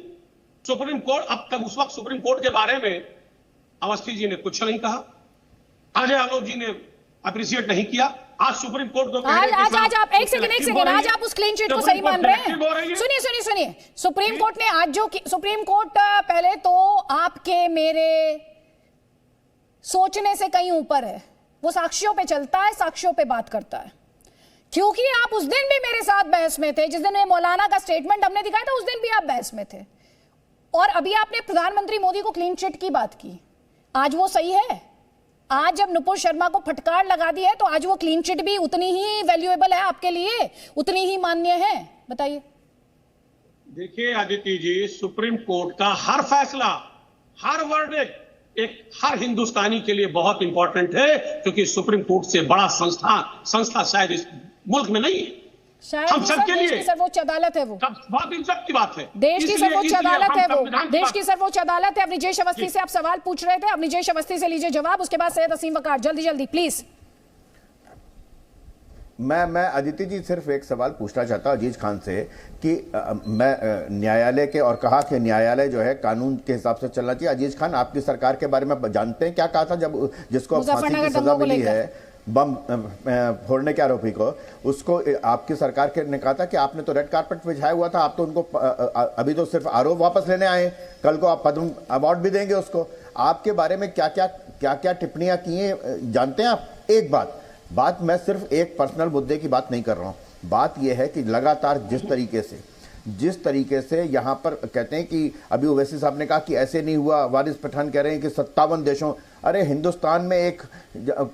सुप्रीम कोर्ट, अब तक उस वक्त सुप्रीम कोर्ट के बारे में अवस्थी जी ने कुछ नहीं कहा, अजय आलोक जी ने अप्रिशिएट नहीं किया। आज सुप्रीम कोर्ट को आज आप एक सेकंड आज आप उस क्लीन चिट को सही मान रहे हैं? सुनिए सुप्रीम कोर्ट ने आज जो सुप्रीम कोर्ट पहले तो आपके मेरे सोचने से कहीं ऊपर है, वो साक्ष्यों पे चलता है, साक्ष्यों पे बात करता है। क्योंकि आप उस दिन भी मेरे साथ बहस में थे, जिस दिन मौलाना का स्टेटमेंट हमने दिखाया था, उस दिन भी आप बहस में थे। और अभी आपने प्रधानमंत्री मोदी को क्लीन चिट की बात की, आज वो सही है? आज जब नुपुर शर्मा को फटकार लगा दी है तो आज वो क्लीन चिट भी उतनी ही वैल्यूएबल है आपके लिए, उतनी ही मान्य है? बताइए। देखिए आदित्य जी, सुप्रीम कोर्ट का हर फैसला, हर वर्डिक्ट हर हिंदुस्तानी के लिए बहुत इंपॉर्टेंट है, क्योंकि सुप्रीम कोर्ट से बड़ा संस्था शायद इस मुल्क में नहीं है। शायद हम सबके लिए देश की सर्वोच्च अदालत है वो, बहुत इज्जत की बात है। देश की सर्वोच्च अदालत है वो, देश की की सर्वोच्च अदालत है। अब निजेश अवस्थी से आप सवाल पूछ रहे थे, अब निजेश अवस्थी से लीजिए जवाब, उसके बाद सैयद असीम वकार, जल्दी प्लीज। मैं अदिति जी सिर्फ एक सवाल पूछना चाहता हूं अजीज खान से कि मैं न्यायालय के, और कहा कि न्यायालय जो है कानून के हिसाब से चलना चाहिए। अजीज खान, आपकी सरकार के बारे में जानते हैं क्या कहा था जब जिसको फांसी की सजा मिली है बम फोड़ने के आरोपी को, उसको आपकी सरकार के ने कहा था कि आपने तो रेड कारपेट बिछाया हुआ था, आप तो उनको अभी तो सिर्फ आरोप वापस लेने आए, कल को आप पद्म अवार्ड भी देंगे उसको। आपके बारे में क्या क्या टिप्पणियां की हैं जानते हैं आप? एक बात मैं सिर्फ एक पर्सनल मुद्दे की बात नहीं कर रहा हूं, बात यह है कि लगातार जिस तरीके से यहां पर कहते हैं कि अभी ओवैसी साहब ने कहा कि ऐसे नहीं हुआ, वारिस पठान कह रहे हैं कि 57 देशों, अरे हिंदुस्तान में एक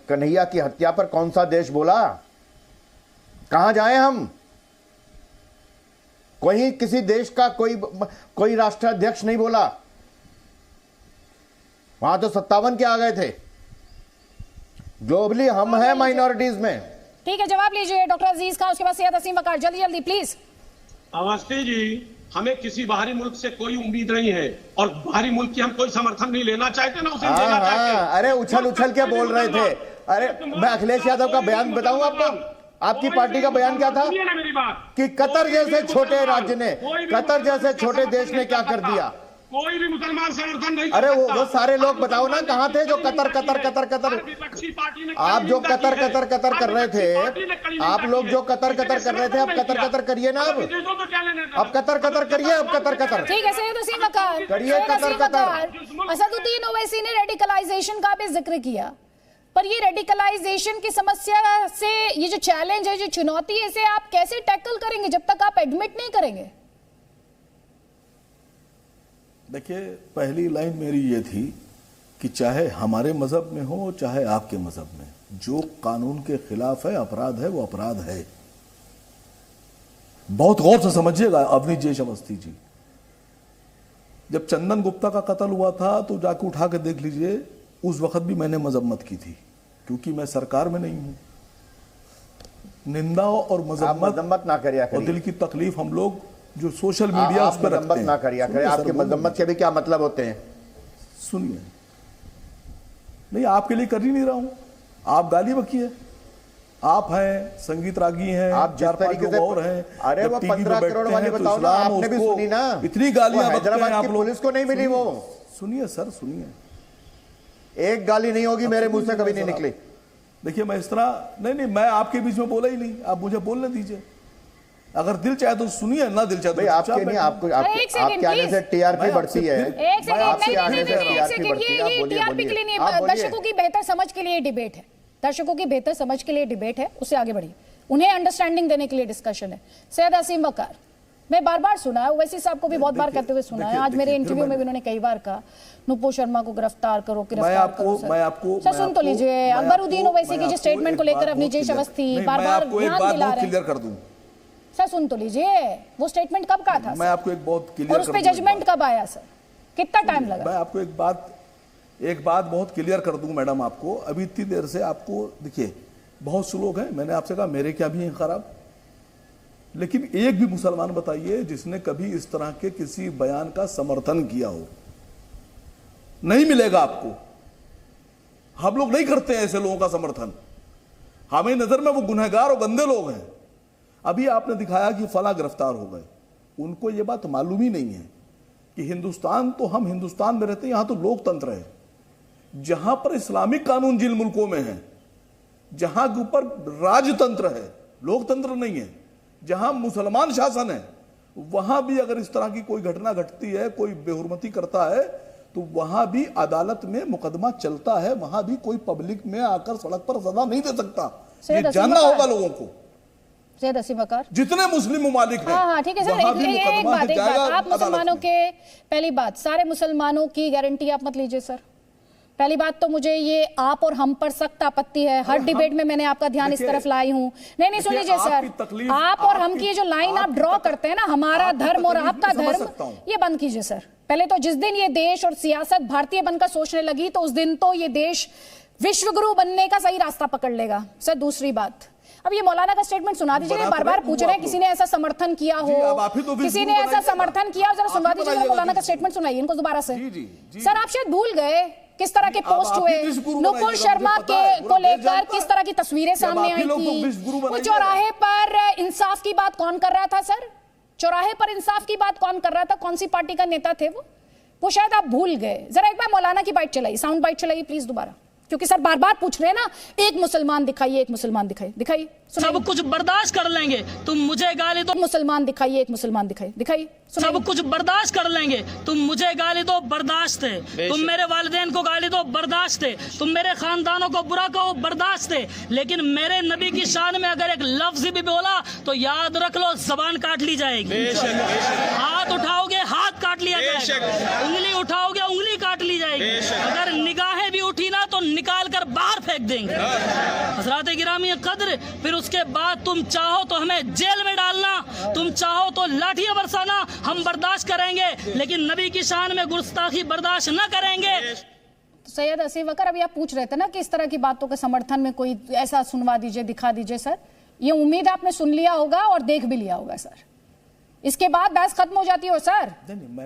कन्हैया की हत्या पर कौन सा देश बोला? कहां जाएं हम? कोई किसी देश का कोई राष्ट्राध्यक्ष नहीं बोला, वहां तो 57 के आ गए थे। ग्लोबली हम हैं माइनॉरिटीज में। ठीक है, जवाब लीजिए डॉक्टर अजीज खान, उसके बाद सैयद असीम वकार, जल्दी प्लीज। अवस्थी जी, हमें किसी बाहरी मुल्क से कोई उम्मीद नहीं है, और बाहरी मुल्क की हम कोई समर्थन नहीं लेना चाहते ना उसे लेना चाहते। अरे उछल के बोल रहे थे। अरे मैं अखिलेश यादव का बयान बताऊं आपको, आपकी पार्टी का बयान क्या था मेरी बात कि कतर जैसे छोटे राज्य ने, कतर जैसे छोटे देश ने क्या कर दिया? कोई भी मुसलमान समर्थन नहीं। अरे वो सारे लोग बताओ ना कहां थे जो कतर आप जो कतर कर रहे थे, आप लोग जो कतर कर रहे थे, अब कतर करिए ना, अब कतर करिए, अब कतर। ठीक है सैयद असीम वकार, करिए कतर। असदुद्दीन ओवैसी ने रेडिकलाइजेशन का भी जिक्र किया, पर ये रेडिकलाइजेशन की समस्या से, ये जो चैलेंज है, जो चुनौती है, इसे आप कैसे टैकल करेंगे जब तक आप एडमिट नहीं करेंगे? देखिए, पहली लाइन मेरी ये थी कि चाहे हमारे मजहब में हो चाहे आपके मजहब में, जो कानून के खिलाफ है, अपराध है, वो अपराध है। बहुत गौर से समझिएगा अवनीश अवस्थी जी, जब चंदन गुप्ता का कत्ल हुआ था तो जाके उठा के देख लीजिए, उस वक्त भी मैंने मजम्मत की थी, क्योंकि मैं सरकार में नहीं हूं। निंदा और मजम्मत ना करिया और दिल की तकलीफ हम लोग जो सोशल मीडिया उस पर रखते हैं, ना करिया करें। आपके मजम्मत के भी क्या मतलब होते हैं? सुनिए, नहीं आपके लिए कर ही नहीं रहा हूं, आप गाली बकिए, आप हैं संगीत रागी हैं, आप जिस तरीके से और हैं। अरे वो 15 करोड़ वाली बताओ ना, आपने भी सुनी ना, इतनी गालियां हैदराबाद की पुलिस को नहीं मिली वो। सुनिए सर, सुनिए, एक गाली नहीं होगी मेरे मुंह से कभी नहीं निकली। देखिए, मैं इस तरह नहीं, मैं आपके बीच में बोला ही नहीं, आप मुझे बोलने दीजिए। अगर दिल चाहे तो सुनिए, ना दिल चाहे तो आपके नहीं, आपके आने से टीआरपी बढ़ती है। एक सेकंड, ये टीआरपी के लिए नहीं, दर्शकों की बेहतर समझ के लिए डिबेट है, दर्शकों की बेहतर समझ के लिए डिबेट है, उससे आगे बढ़िए, उन्हें अंडरस्टैंडिंग देने के लिए डिस्कशन है। सैयद असीम वकार, मैं बार सुना है, ओवैसी साहब को भी बहुत बार कहते हुए सुना है, आज मेरे इंटरव्यू में भी उन्होंने कई बार कहा नुपुर शर्मा को गिरफ्तार करो। मैं आपको सर सुन तो लीजिए, अकबरुद्दीन ओवैसी के जो स्टेटमेंट को लेकर अवनीश अवस्थी बार ध्यान दिला रहे हैं, कर दूं सर सुन तो लीजिए, वो स्टेटमेंट कब का था? मैं आपको एक बहुत क्लियर, और उस पे जजमेंट कब आया सर? कितना टाइम लगा? मैं आपको एक बात एक बात बहुत क्लियर कर दूं मैडम आपको, अभी इतनी देर से आपको देखिए बहुत से लोग हैं, मैंने आपसे कहा मेरे क्या भी हैं खराब, लेकिन एक भी मुसलमान बताइए जिसने कभी इस तरह के किसी बयान का समर्थन किया हो। नहीं मिलेगा आपको। हम लोग नहीं करते हैं ऐसे लोगों का समर्थन। हमें नजर में वो गुनहगार और गंदे लोग हैं। अभी आपने दिखाया कि फला गिरफ्तार हो गए, उनको ये बात मालूम ही नहीं है कि हिंदुस्तान, तो हम हिंदुस्तान में रहते हैं, यहां तो लोकतंत्र है, जहां पर इस्लामिक कानून जिन मुल्कों में है, जहां के ऊपर राजतंत्र है, लोकतंत्र नहीं है, जहां मुसलमान शासन है, वहां भी अगर इस तरह की कोई घटना घटती है, कोई बेहुरमती करता है, तो वहां भी अदालत में मुकदमा चलता है, वहां भी कोई पब्लिक में आकर सड़क पर सजा नहीं दे सकता। ये जानना होगा लोगों को। सैयद असीम बकर, जितने मुस्लिम ममालिक हैं, हाँ ठीक है सर, एक बात आप मुसलमानों के, पहली बात सारे मुसलमानों की गारंटी आप मत लीजिए सर। पहली बात तो मुझे ये आप और हम पर सख्त आपत्ति है, हर डिबेट में मैंने आपका ध्यान इस तरफ लाई हूं। नहीं सुन लीजिए सर, आप और हम की जो लाइन आप ड्रॉ करते हैं ना, हमारा धर्म और आपका धर्म, ये बंद कीजिए सर। पहले तो जिस दिन ये देश और सियासत भारतीय बनकर सोचने लगी, तो उस दिन तो ये देश विश्वगुरु बनने का सही रास्ता पकड़ लेगा सर। दूसरी बात, अब ये मौलाना का स्टेटमेंट सुना दीजिए, बार बार पूछ रहे हैं किसी ने ऐसा समर्थन किया हो, किसी ने ऐसा समर्थन किया, जरा सुनवा दीजिए मौलाना का स्टेटमेंट सुनाइए इनको दोबारा से। सर आप शायद भूल गए किस तरह के पोस्ट हुए, नुपुर शर्मा के को लेकर किस तरह की तस्वीरें सामने आई थी। वो चौराहे पर इंसाफ की बात कौन कर रहा था सर? चौराहे पर इंसाफ की बात कौन कर रहा था? कौन सी पार्टी का नेता थे वो शायद आप भूल गए। जरा एक बार मौलाना की बाइट चलाइए, साउंड बाइट चलाइए प्लीज दोबारा, क्योंकि सर बार बार पूछ रहे हैं ना, एक मुसलमान दिखाइए, एक मुसलमान दिखाइए। सब कुछ बर्दाश्त कर लेंगे, तुम मुझे गाली दो। मुसलमान दिखाइए, एक मुसलमान दिखाइए। सब कुछ बर्दाश्त कर लेंगे, तुम मुझे गाली दो, बर्दाश्त है। तुम मेरे वालिदैन को गाली दो, बर्दाश्त है। तुम मेरे खानदानों को बुरा कहो, बर्दाश्त है। लेकिन मेरे नबी की शान में अगर एक लफ्ज भी बोला तो याद रख लो, जबान काट ली जाएगी। हाथ उठाओगे, हाथ काट लिया जाएगा। उंगली उठाओगे, उंगली काट ली जाएगी। अगर निगाहें भी उठी ना तो निकाल कर बाहर फेंक देंगे। हजरात गिरामी कद्र, फिर उसके बाद तुम चाहो तो हमें जेल में डालना, तुम चाहो तो लाठियां बरसाना, हम बर्दाश्त करेंगे, लेकिन नबी की शान में गुस्ताखी बर्दाश्त न करेंगे। तो सैयद असीम बकर, अभी आप पूछ रहे थे ना कि इस तरह की बातों के समर्थन में कोई ऐसा सुनवा दीजिए, दिखा दीजिए सर। ये उम्मीद आपने सुन लिया होगा और देख भी लिया होगा सर। इसके बाद बहस खत्म हो जाती हो सर।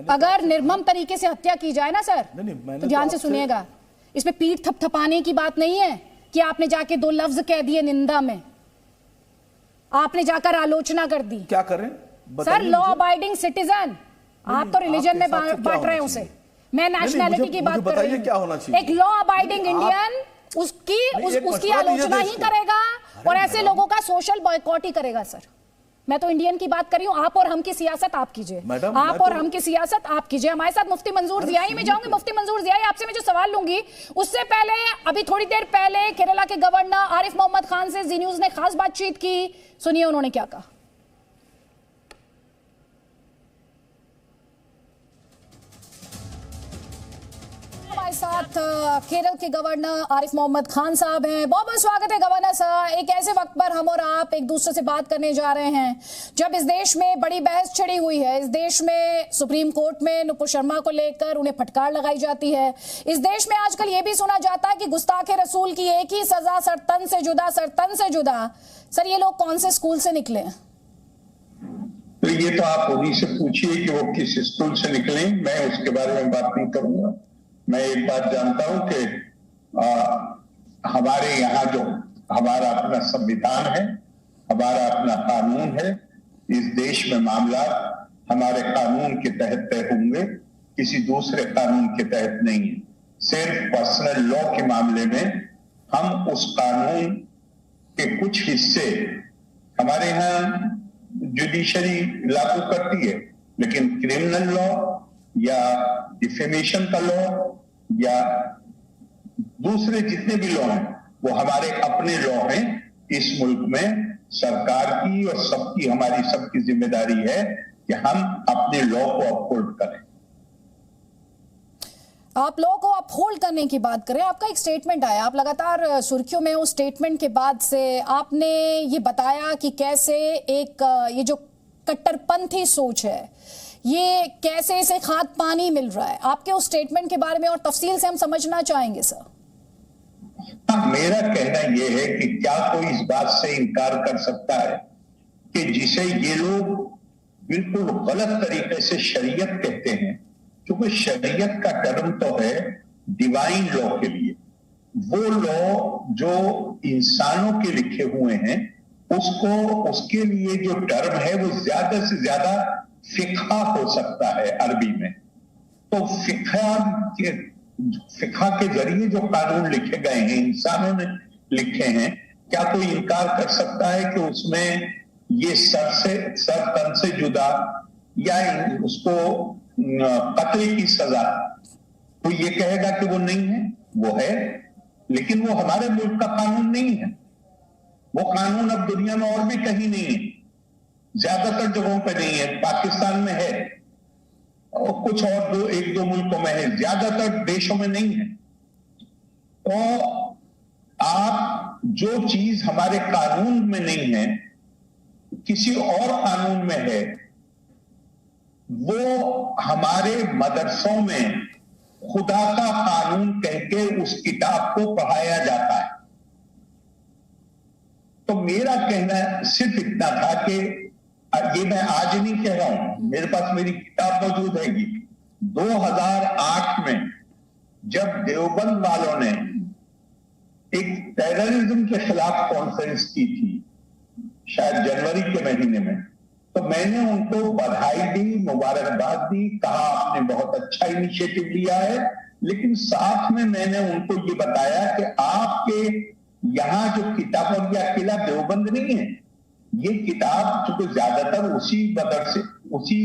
अगर निर्मम तरीके से हत्या की जाए ना सर, तो ध्यान से सुनिएगा, इसमें पीठ थपथपाने की बात नहीं है कि आपने जाके 2 लफ्ज कह दिए निंदा में, आपने जाकर आलोचना कर दी। क्या करें सर? लॉ अबाइडिंग सिटीजन, आप तो रिलीजन में बांट रहे हैं उसे, मैं नेशनैलिटी की बात कर रही हूं। एक लॉ अबाइडिंग इंडियन उसकी आलोचना ही करेगा और ऐसे लोगों का सोशल बॉयकॉट ही करेगा सर। मैं तो इंडियन की बात कर रही हूं। आप और हम की सियासत आप कीजिए, आप और हम की सियासत आप कीजिए। हमारे साथ मुफ्ती मंजूर जियाई में जाऊंगी। मुफ्ती मंजूर जियाई, आपसे मैं जो सवाल लूंगी, उससे पहले अभी थोड़ी देर पहले केरला के गवर्नर आरिफ मोहम्मद खान से जी न्यूज ने खास बातचीत की, सुनिए उन्होंने क्या कहा। हमारे साथ केरल के गवर्नर आरिफ मोहम्मद खान साहब हैं। बहुत बहुत स्वागत है गवर्नर साहब। एक ऐसे वक्त पर हम और आप एक दूसरे से बात करने जा रहे हैं जब इस देश में बड़ी बहस छिड़ी हुई है। इस देश में सुप्रीम कोर्ट में नुपुर शर्मा को लेकर उन्हें फटकार लगाई जाती है। इस देश में आजकल ये भी सुना जाता है कि गुस्ताखे रसूल की एक ही सजा, सरतन से जुदा। सर ये लोग कौन से स्कूल से निकले हैं? तो ये तो आप उन्हीं से पूछिए कि वो किस स्कूल से निकले, मैं उसके बारे में बात नहीं करूंगा। मैं एक बात जानता हूं कि हमारे यहाँ जो हमारा अपना संविधान है, हमारा अपना कानून है, इस देश में मामला हमारे कानून के तहत तय होंगे, किसी दूसरे कानून के तहत नहीं है। सिर्फ पर्सनल लॉ के मामले में हम उस कानून के कुछ हिस्से हमारे यहाँ जुडिशरी लागू करती है, लेकिन क्रिमिनल लॉ या डिफेमेशन का लॉ या दूसरे जितने भी लॉ हैं वो हमारे अपने लॉ हैं। इस मुल्क में सरकार की और सबकी, हमारी सबकी जिम्मेदारी है कि हम अपने लॉ को अपहोल्ड करें। आप लॉ को अपहोल्ड करने की बात करें, आपका एक स्टेटमेंट आया, आप लगातार सुर्खियों में, उस स्टेटमेंट के बाद से आपने ये बताया कि कैसे एक ये जो कट्टरपंथी सोच है, ये कैसे इसे खाद पानी मिल रहा है? आपके उस स्टेटमेंट के बारे में और तफसील से हम समझना चाहेंगे सर। मेरा कहना यह है कि क्या कोई इस बात से इनकार कर सकता है कि जिसे ये लोग बिल्कुल गलत तरीके से शरीयत कहते हैं, क्योंकि शरीयत का टर्म तो है डिवाइन लॉ के लिए, वो लॉ जो इंसानों के लिखे हुए हैं उसके लिए जो टर्म है वो ज्यादा से ज्यादा फिक़्ह हो सकता है अरबी में। तो फिक़्ह के जरिए जो कानून लिखे गए हैं, इंसानों ने लिखे हैं, क्या कोई इनकार कर सकता है कि उसमें ये सर तन से जुदा या उसको कत्ल की सजा, तो ये कहेगा कि वो नहीं है? वो है, लेकिन वो हमारे मुल्क का कानून नहीं है। वो कानून अब दुनिया में और भी कहीं नहीं है, ज्यादातर जगहों पे नहीं है। पाकिस्तान में है और कुछ और एक दो मुल्कों में है, ज्यादातर देशों में नहीं है। तो आप जो चीज हमारे कानून में नहीं है किसी और कानून में है, वो हमारे मदरसों में खुदा का कानून कह के उस किताब को पढ़ाया जाता है। तो मेरा कहना सिर्फ इतना था कि ये मैं आज नहीं कह रहा हूं, मेरे पास मेरी किताब मौजूद है। 2008 में जब देवबंद वालों ने एक टेररिज्म के खिलाफ कॉन्फ्रेंस की थी, शायद जनवरी के महीने में, तो मैंने उनको बधाई दी, मुबारकबाद दी, कहा आपने बहुत अच्छा इनिशिएटिव लिया है, लेकिन साथ में मैंने उनको ये बताया कि आपके यहां जो किताब, और यह अकेला देवबंद नहीं है, ये किताब चूंकि ज्यादातर उसी मदरसे, उसी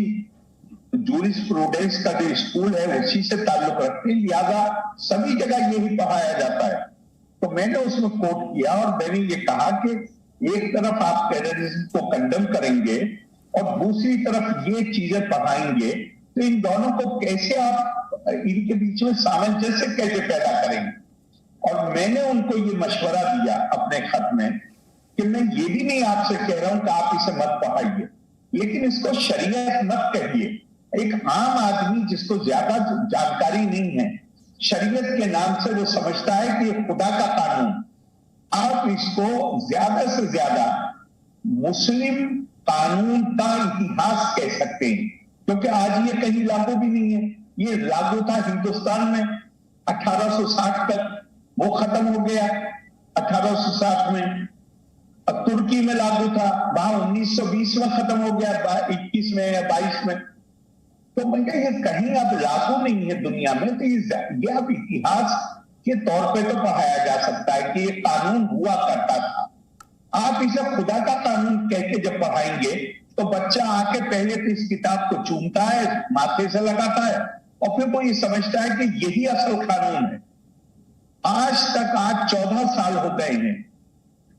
जूरिस्प्रूडेंस का जो स्कूल है उसी से ताल्लुक रखती है, लिहाजा सभी जगह यही पढ़ाया जाता है। तो मैंने उसमें कोट किया और मैंने ये कहा कि एक तरफ आप टेररिज्म को कंडेम करेंगे और दूसरी तरफ ये चीजें पढ़ाएंगे, तो इन दोनों को कैसे आप, इनके बीच में सामंजस्य कैसे पैदा करेंगे? और मैंने उनको ये मशवरा दिया अपने खत में कि मैं ये भी नहीं आपसे कह रहा हूं कि आप इसे मत पढ़ाइए, लेकिन इसको शरीयत मत कहिए। एक आम आदमी जिसको ज्यादा जानकारी नहीं है, शरीयत के नाम से वो समझता है कि ये खुदा का कानून, आप इसको ज्यादा से ज्यादा मुस्लिम कानून का इतिहास कह सकते हैं, क्योंकि आज ये कहीं लागू भी नहीं है। ये लागू था हिंदुस्तान में 1860 तक, वो खत्म हो गया 1860 में। अब तुर्की में लागू था, वहां 1920 में खत्म हो गया, 21 में या 22 में। तो मैं ये कहीं अब लागू नहीं है दुनिया में, तो ये अब इतिहास के तौर पे तो पढ़ाया जा सकता है कि ये कानून हुआ करता था। आप इसे खुदा का कानून कह के जब पढ़ाएंगे तो बच्चा आके पहले तो इस किताब को चूमता है, माथे से लगाता है, और फिर वो ये समझता है कि यही असल कानून है। आज तक 14 साल हो गए हैं,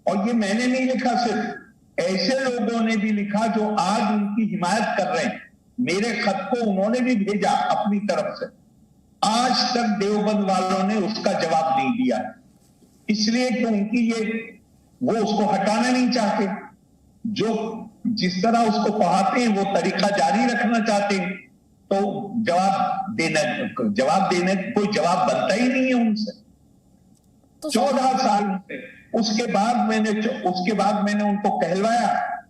और ये मैंने नहीं लिखा, सिर्फ ऐसे लोगों ने भी लिखा जो आज उनकी हिमायत कर रहे हैं। मेरे खत को उन्होंने भी भेजा अपनी तरफ से, आज तक देवबंद वालों ने उसका जवाब नहीं दिया, इसलिए कि उनकी वो उसको हटाना नहीं चाहते। जो जिस तरह उसको पढ़ाते हैं वो तरीका जारी रखना चाहते हैं, तो जवाब देने कोई जवाब बनता ही नहीं है उनसे। तो 14 साल में उसके बाद मैंने उनको कहलवाया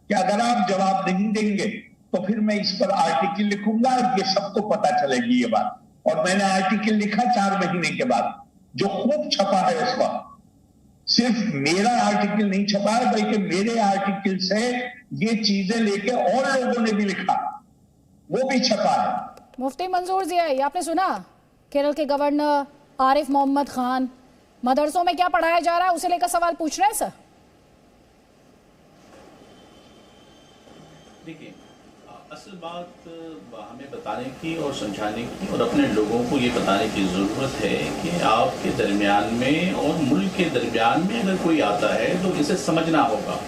कि अगर आप जवाब नहीं देंगे तो फिर मैं इस पर आर्टिकल लिखूंगा, ये सबको पता चलेगी ये बात। और मैंने आर्टिकल लिखा 4 महीने के बाद, जो खूब छपा है उस वक्त। सिर्फ मेरा आर्टिकल नहीं छपा है, बल्कि मेरे आर्टिकल से ये चीजें लेके और लोगों ने भी लिखा, वो भी छपा है। मुफ्ती मंजूर ज़ियाई, आपने सुना केरल के गवर्नर आरिफ मोहम्मद खान मदरसों में क्या पढ़ाया जा रहा है उसे लेकर सवाल पूछ रहे हैं सर। देखिए, असल बात हमें बताने की और समझाने की और अपने लोगों को ये बताने की ज़रूरत है कि आपके दरमियान में और मुल्क के दरमियान में अगर कोई आता है तो इसे समझना होगा।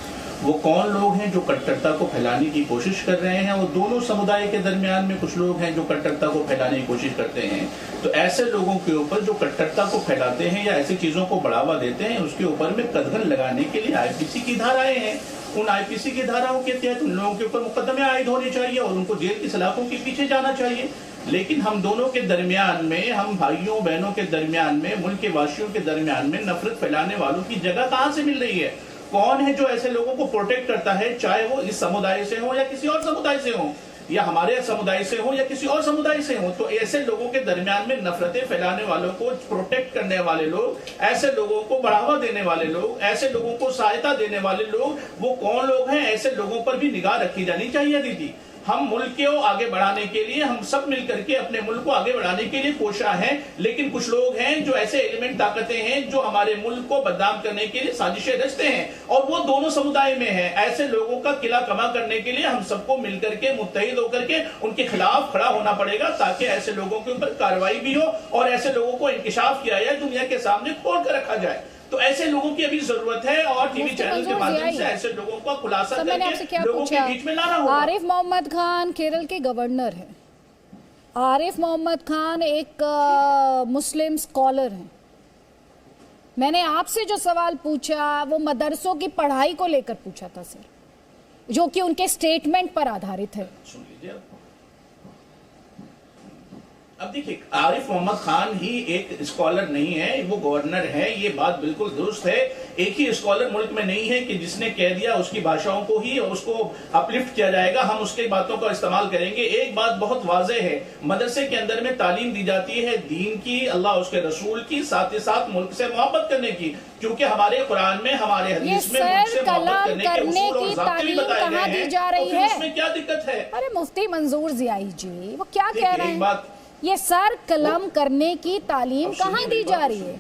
वो कौन लोग हैं जो कट्टरता को फैलाने की कोशिश कर रहे हैं, और दोनों समुदाय के दरमियान में कुछ लोग हैं जो कट्टरता को फैलाने की कोशिश करते हैं। तो ऐसे लोगों के ऊपर जो कट्टरता को फैलाते हैं या ऐसी चीजों को बढ़ावा देते हैं, उसके ऊपर में कदगन लगाने के लिए आईपीसी की धाराएं हैं। उन आईपीसी की धाराओं के तहत उन लोगों के ऊपर मुकदमे आयद होने चाहिए और उनको जेल की सलाखों के पीछे जाना चाहिए। लेकिन हम दोनों के दरमियान में, हम भाइयों बहनों के दरमियान में, मुल्क के वासियों के दरमियान में नफरत फैलाने वालों की जगह कहां से मिल रही है? कौन है जो ऐसे लोगों को प्रोटेक्ट करता है, चाहे वो इस समुदाय से हो या किसी और समुदाय से हो, या हमारे समुदाय से हो या किसी और समुदाय से हो? तो ऐसे लोगों के दरमियान में नफरतें फैलाने वालों को प्रोटेक्ट करने वाले लोग, ऐसे लोगों को बढ़ावा देने वाले लोग, ऐसे लोगों को सहायता देने वाले लोग, वो कौन लोग हैं? ऐसे लोगों पर भी निगाह रखी जानी चाहिए दीदी। हम मुल्क को आगे बढ़ाने के लिए, हम सब मिलकर के अपने मुल्क को आगे बढ़ाने के लिए कोशिश हैं, लेकिन कुछ लोग हैं जो ऐसे एलिमेंट, ताकतें हैं जो हमारे मुल्क को बदनाम करने के लिए साजिशें रचते हैं, और वो दोनों समुदाय में है। ऐसे लोगों का किला कमा करने के लिए हम सबको मिलकर के, मुत्तहिद होकर के उनके खिलाफ खड़ा होना पड़ेगा, ताकि ऐसे लोगों के ऊपर कार्रवाई भी हो और ऐसे लोगों को इंकिशाफ किया जाए, दुनिया के सामने खोल कर रखा जाए। तो ऐसे लोगों की अभी जरूरत है, और टीवी चैनल के माध्यम से ऐसे लोगों का खुलासा करके लोगों के बीच में लाना होगा। आरिफ मोहम्मद खान केरल के गवर्नर हैं। आरिफ मोहम्मद खान एक मुस्लिम स्कॉलर हैं। मैंने आपसे जो सवाल पूछा वो मदरसों की पढ़ाई को लेकर पूछा था सर, जो कि उनके स्टेटमेंट पर आधारित है। सुन लीजिए, अब देखिए, आरिफ मोहम्मद खान ही एक स्कॉलर नहीं है, वो गवर्नर है, ये बात बिल्कुल दुरुस्त है। एक ही स्कॉलर मुल्क में नहीं है कि जिसने कह दिया उसकी भाषाओं को ही उसको अपलिफ्ट किया जाएगा, हम उसकी बातों का इस्तेमाल करेंगे। एक बात बहुत वाज़ेह है, मदरसे के अंदर में तालीम दी जाती है दीन की, अल्लाह उसके रसूल की, साथ ही साथ मुल्क से मोहब्बत करने की, क्योंकि हमारे कुरान में, हमारे हदीस में मुल्क से मोहब्बत करने के उसूल और ज़ाब्ते भी बताए गए हैं। तो इसमें क्या दिक्कत है? अरे मुफ्ती मंजूर जियाई जी वो क्या कह रहे हैं? ये सर कलम करने की तालीम कहाँ दी जा रही है?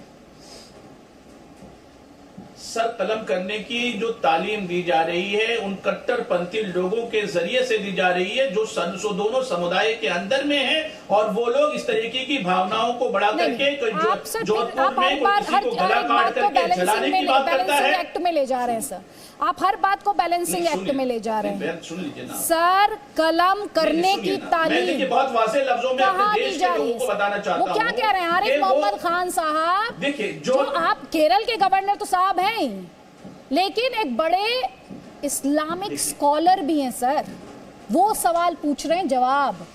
सर कलम करने की जो तालीम दी जा रही है उन कट्टरपंथी लोगों के जरिए से दी जा रही है जो दोनों समुदाय के अंदर में है, और वो लोग इस तरीके की भावनाओं को बढ़ा करके जोधपुर में किसी को गला काट करके जलाने की बात करता है। एक्ट में ले जा रहे हैं सर, आप हर बात को बैलेंसिंग एक्ट में ले जा रहे हैं। सुन लीजिए ना सर, कलम करने की तालीम बहुत वाज़ेह लफ्जों में कहाँ अपने दी देश जा के रही लोगों को बताना है? चाहता वो क्या कह रहे हैं आरिफ मोहम्मद खान साहब? देखिए, जो आप केरल के गवर्नर तो साहब हैं, लेकिन एक बड़े इस्लामिक स्कॉलर भी हैं सर, वो सवाल पूछ रहे हैं, जवाब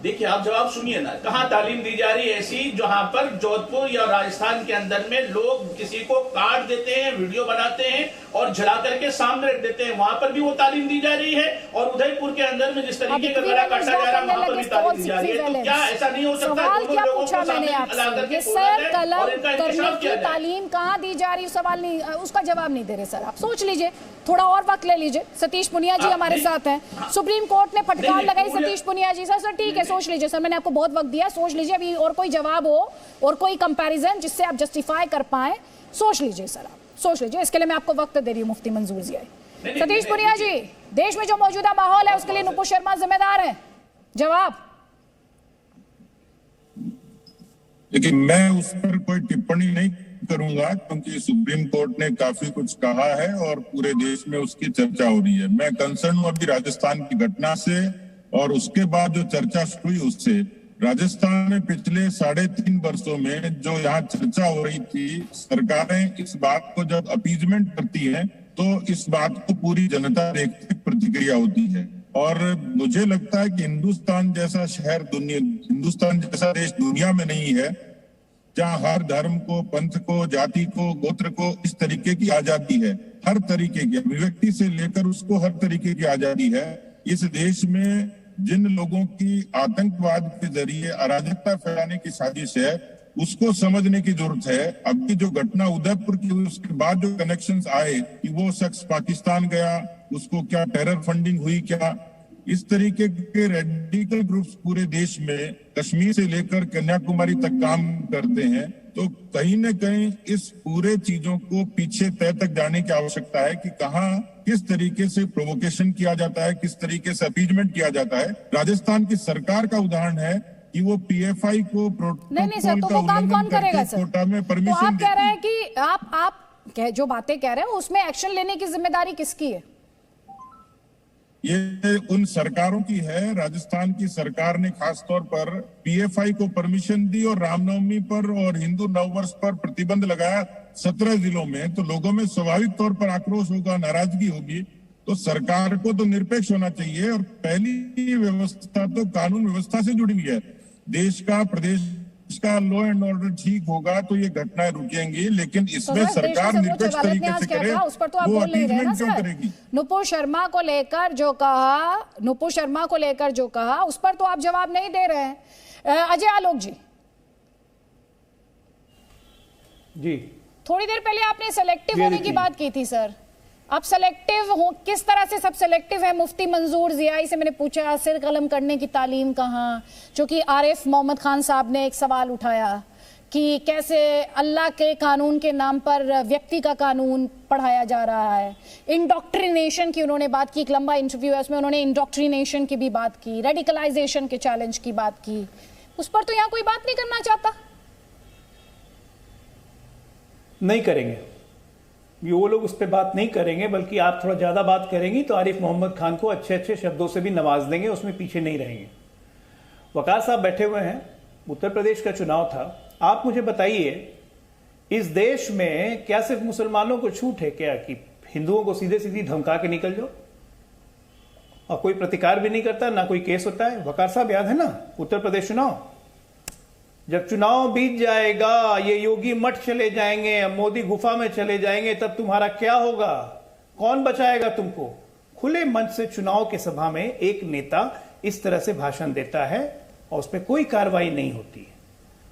देखिए। आप जवाब सुनिए ना, कहाँ तालीम दी जा रही है ऐसी जहां पर जोधपुर या राजस्थान के अंदर में लोग किसी को काट देते हैं, वीडियो बनाते हैं और जला करके सामने रख देते हैं, वहां पर भी वो तालीम दी जा रही है। और उदयपुर के अंदर में जिस तरीके का गला काटा जा रहा है वहां पर भी तालीम दी जा रही है। तो क्या ऐसा नहीं हो सकता? सवाल क्या पूछा मैंने आपसे? सर, कलम करने की तालीम कहाँ दी जा रही है? सवाल नहीं, उसका जवाब नहीं दे रहे सर। आप सोच लीजिए, थोड़ा और वक्त ले लीजिए। सतीश पुनिया जी हमारे साथ हैं, सुप्रीम कोर्ट ने फटकार लगाई सतीश पुनिया जी। सर ठीक है, सोच लीजिए सर, मैंने आपको बहुत वक्त दिया, सोच लीजिए। अभी और कोई जवाब हो और कोई कंपैरिजन जिससे आप जस्टिफाई कर पाए, सोच लीजिए सर, आप सोच लीजिए। इसके लिए मैं आपको वक्त दे रही हूँ मुफ्ती मंजूर जियाई। सतीश पुनिया जी, देश में जो मौजूदा माहौल है उसके लिए नुपुर शर्मा जिम्मेदार है, जवाब। लेकिन मैं उस पर कोई टिप्पणी नहीं करूंगा, क्योंकि सुप्रीम कोर्ट ने काफी कुछ कहा है और पूरे देश में उसकी चर्चा हो रही है। मैं कंसर्न हूं अभी राजस्थान की घटना से, और उसके बाद जो चर्चा हुई उससे। राजस्थान में पिछले 3.5 वर्षों में जो यहाँ चर्चा हो रही थी, सरकारें इस बात को जब अपीजमेंट करती हैं तो इस बात को पूरी जनता देखती प्रतिक्रिया होती है। और मुझे लगता है कि हिंदुस्तान जैसा शहर हिंदुस्तान जैसा देश दुनिया में नहीं है जहाँ हर धर्म को, पंथ को, जाति को, गोत्र को इस तरीके की आजादी है। हर तरीके की अभिव्यक्ति से लेकर उसको हर तरीके की आजादी है। इस देश में जिन लोगों की आतंकवाद के जरिए अराजकता फैलाने की साजिश है, उसको समझने की जरूरत है। अभी जो घटना उदयपुर की हुई उसके बाद जो कनेक्शंस आए कि वो शख्स पाकिस्तान गया, उसको क्या टेरर फंडिंग हुई, क्या इस तरीके के रेडिकल ग्रुप्स पूरे देश में कश्मीर से लेकर कन्याकुमारी तक काम करते हैं। तो कहीं न कहीं इस पूरे चीजों को पीछे तय तक जाने की आवश्यकता है कि कहाँ किस तरीके से प्रोवोकेशन किया जाता है, किस तरीके से अपीजमेंट किया जाता है। राजस्थान की सरकार का उदाहरण है कि वो पीएफआई को नहीं सर, तो वो काम कौन करेगा सर? कोटा में परमिशन। तो आप कह रहे हैं कि आप जो बातें कह रहे हैं उसमें एक्शन लेने की जिम्मेदारी किसकी है? ये उन सरकारों की है। राजस्थान की सरकार ने खास तौर पर पीएफआई को परमिशन दी और रामनवमी पर और हिंदू नववर्ष पर प्रतिबंध लगाया 17 जिलों में। तो लोगों में स्वाभाविक तौर पर आक्रोश होगा, नाराजगी होगी। तो सरकार को तो निरपेक्ष होना चाहिए और पहली व्यवस्था तो कानून व्यवस्था से जुड़ी हुई है। देश का, प्रदेश का लॉ एंड ऑर्डर ठीक होगा तो ये घटनाएं रुकेंगी, लेकिन इसमें सरकार निरपेक्ष तरीके से करे, उस पर तो आप बोल नहीं रहे ना सर। नुपुर शर्मा को लेकर जो कहा उस पर तो आप जवाब नहीं दे रहे हैं। अजय आलोक जी, थोड़ी देर पहले आपने सेलेक्टिव होने की बात की थी सर। अब सेलेक्टिव हो, किस तरह से सब सेलेक्टिव है? मुफ्ती मंजूर जियाई से मैंने पूछा सिर कलम करने की तालीम कहाँ, क्योंकि आरिफ मोहम्मद खान साहब ने एक सवाल उठाया कि कैसे अल्लाह के कानून के नाम पर व्यक्ति का कानून पढ़ाया जा रहा है। इंडोक्ट्रिनेशन की उन्होंने बात की, एक लंबा इंटरव्यू है उसमें उन्होंने इंडोक्ट्रिनेशन की भी बात की, रेडिकलाइजेशन के चैलेंज की बात की। उस पर तो यहाँ कोई बात नहीं करना चाहता। नहीं करेंगे, ये वो लोग उस पर बात नहीं करेंगे, बल्कि आप थोड़ा ज्यादा बात करेंगी तो आरिफ मोहम्मद खान को अच्छे अच्छे शब्दों से भी नवाज देंगे, उसमें पीछे नहीं रहेंगे। वकार साहब बैठे हुए हैं, उत्तर प्रदेश का चुनाव था। आप मुझे बताइए, इस देश में क्या सिर्फ मुसलमानों को छूट है क्या कि हिंदुओं को सीधे सीधी धमका के निकल जाओ और कोई प्रतिकार भी नहीं करता, ना कोई केस होता है? वकार साहब याद है ना उत्तर प्रदेश चुनाव? जब चुनाव बीत जाएगा, ये योगी मठ चले जाएंगे, मोदी गुफा में चले जाएंगे, तब तुम्हारा क्या होगा? कौन बचाएगा तुमको? खुले मंच से चुनाव के सभा में एक नेता इस तरह से भाषण देता है और उस पर कोई कार्रवाई नहीं होती है।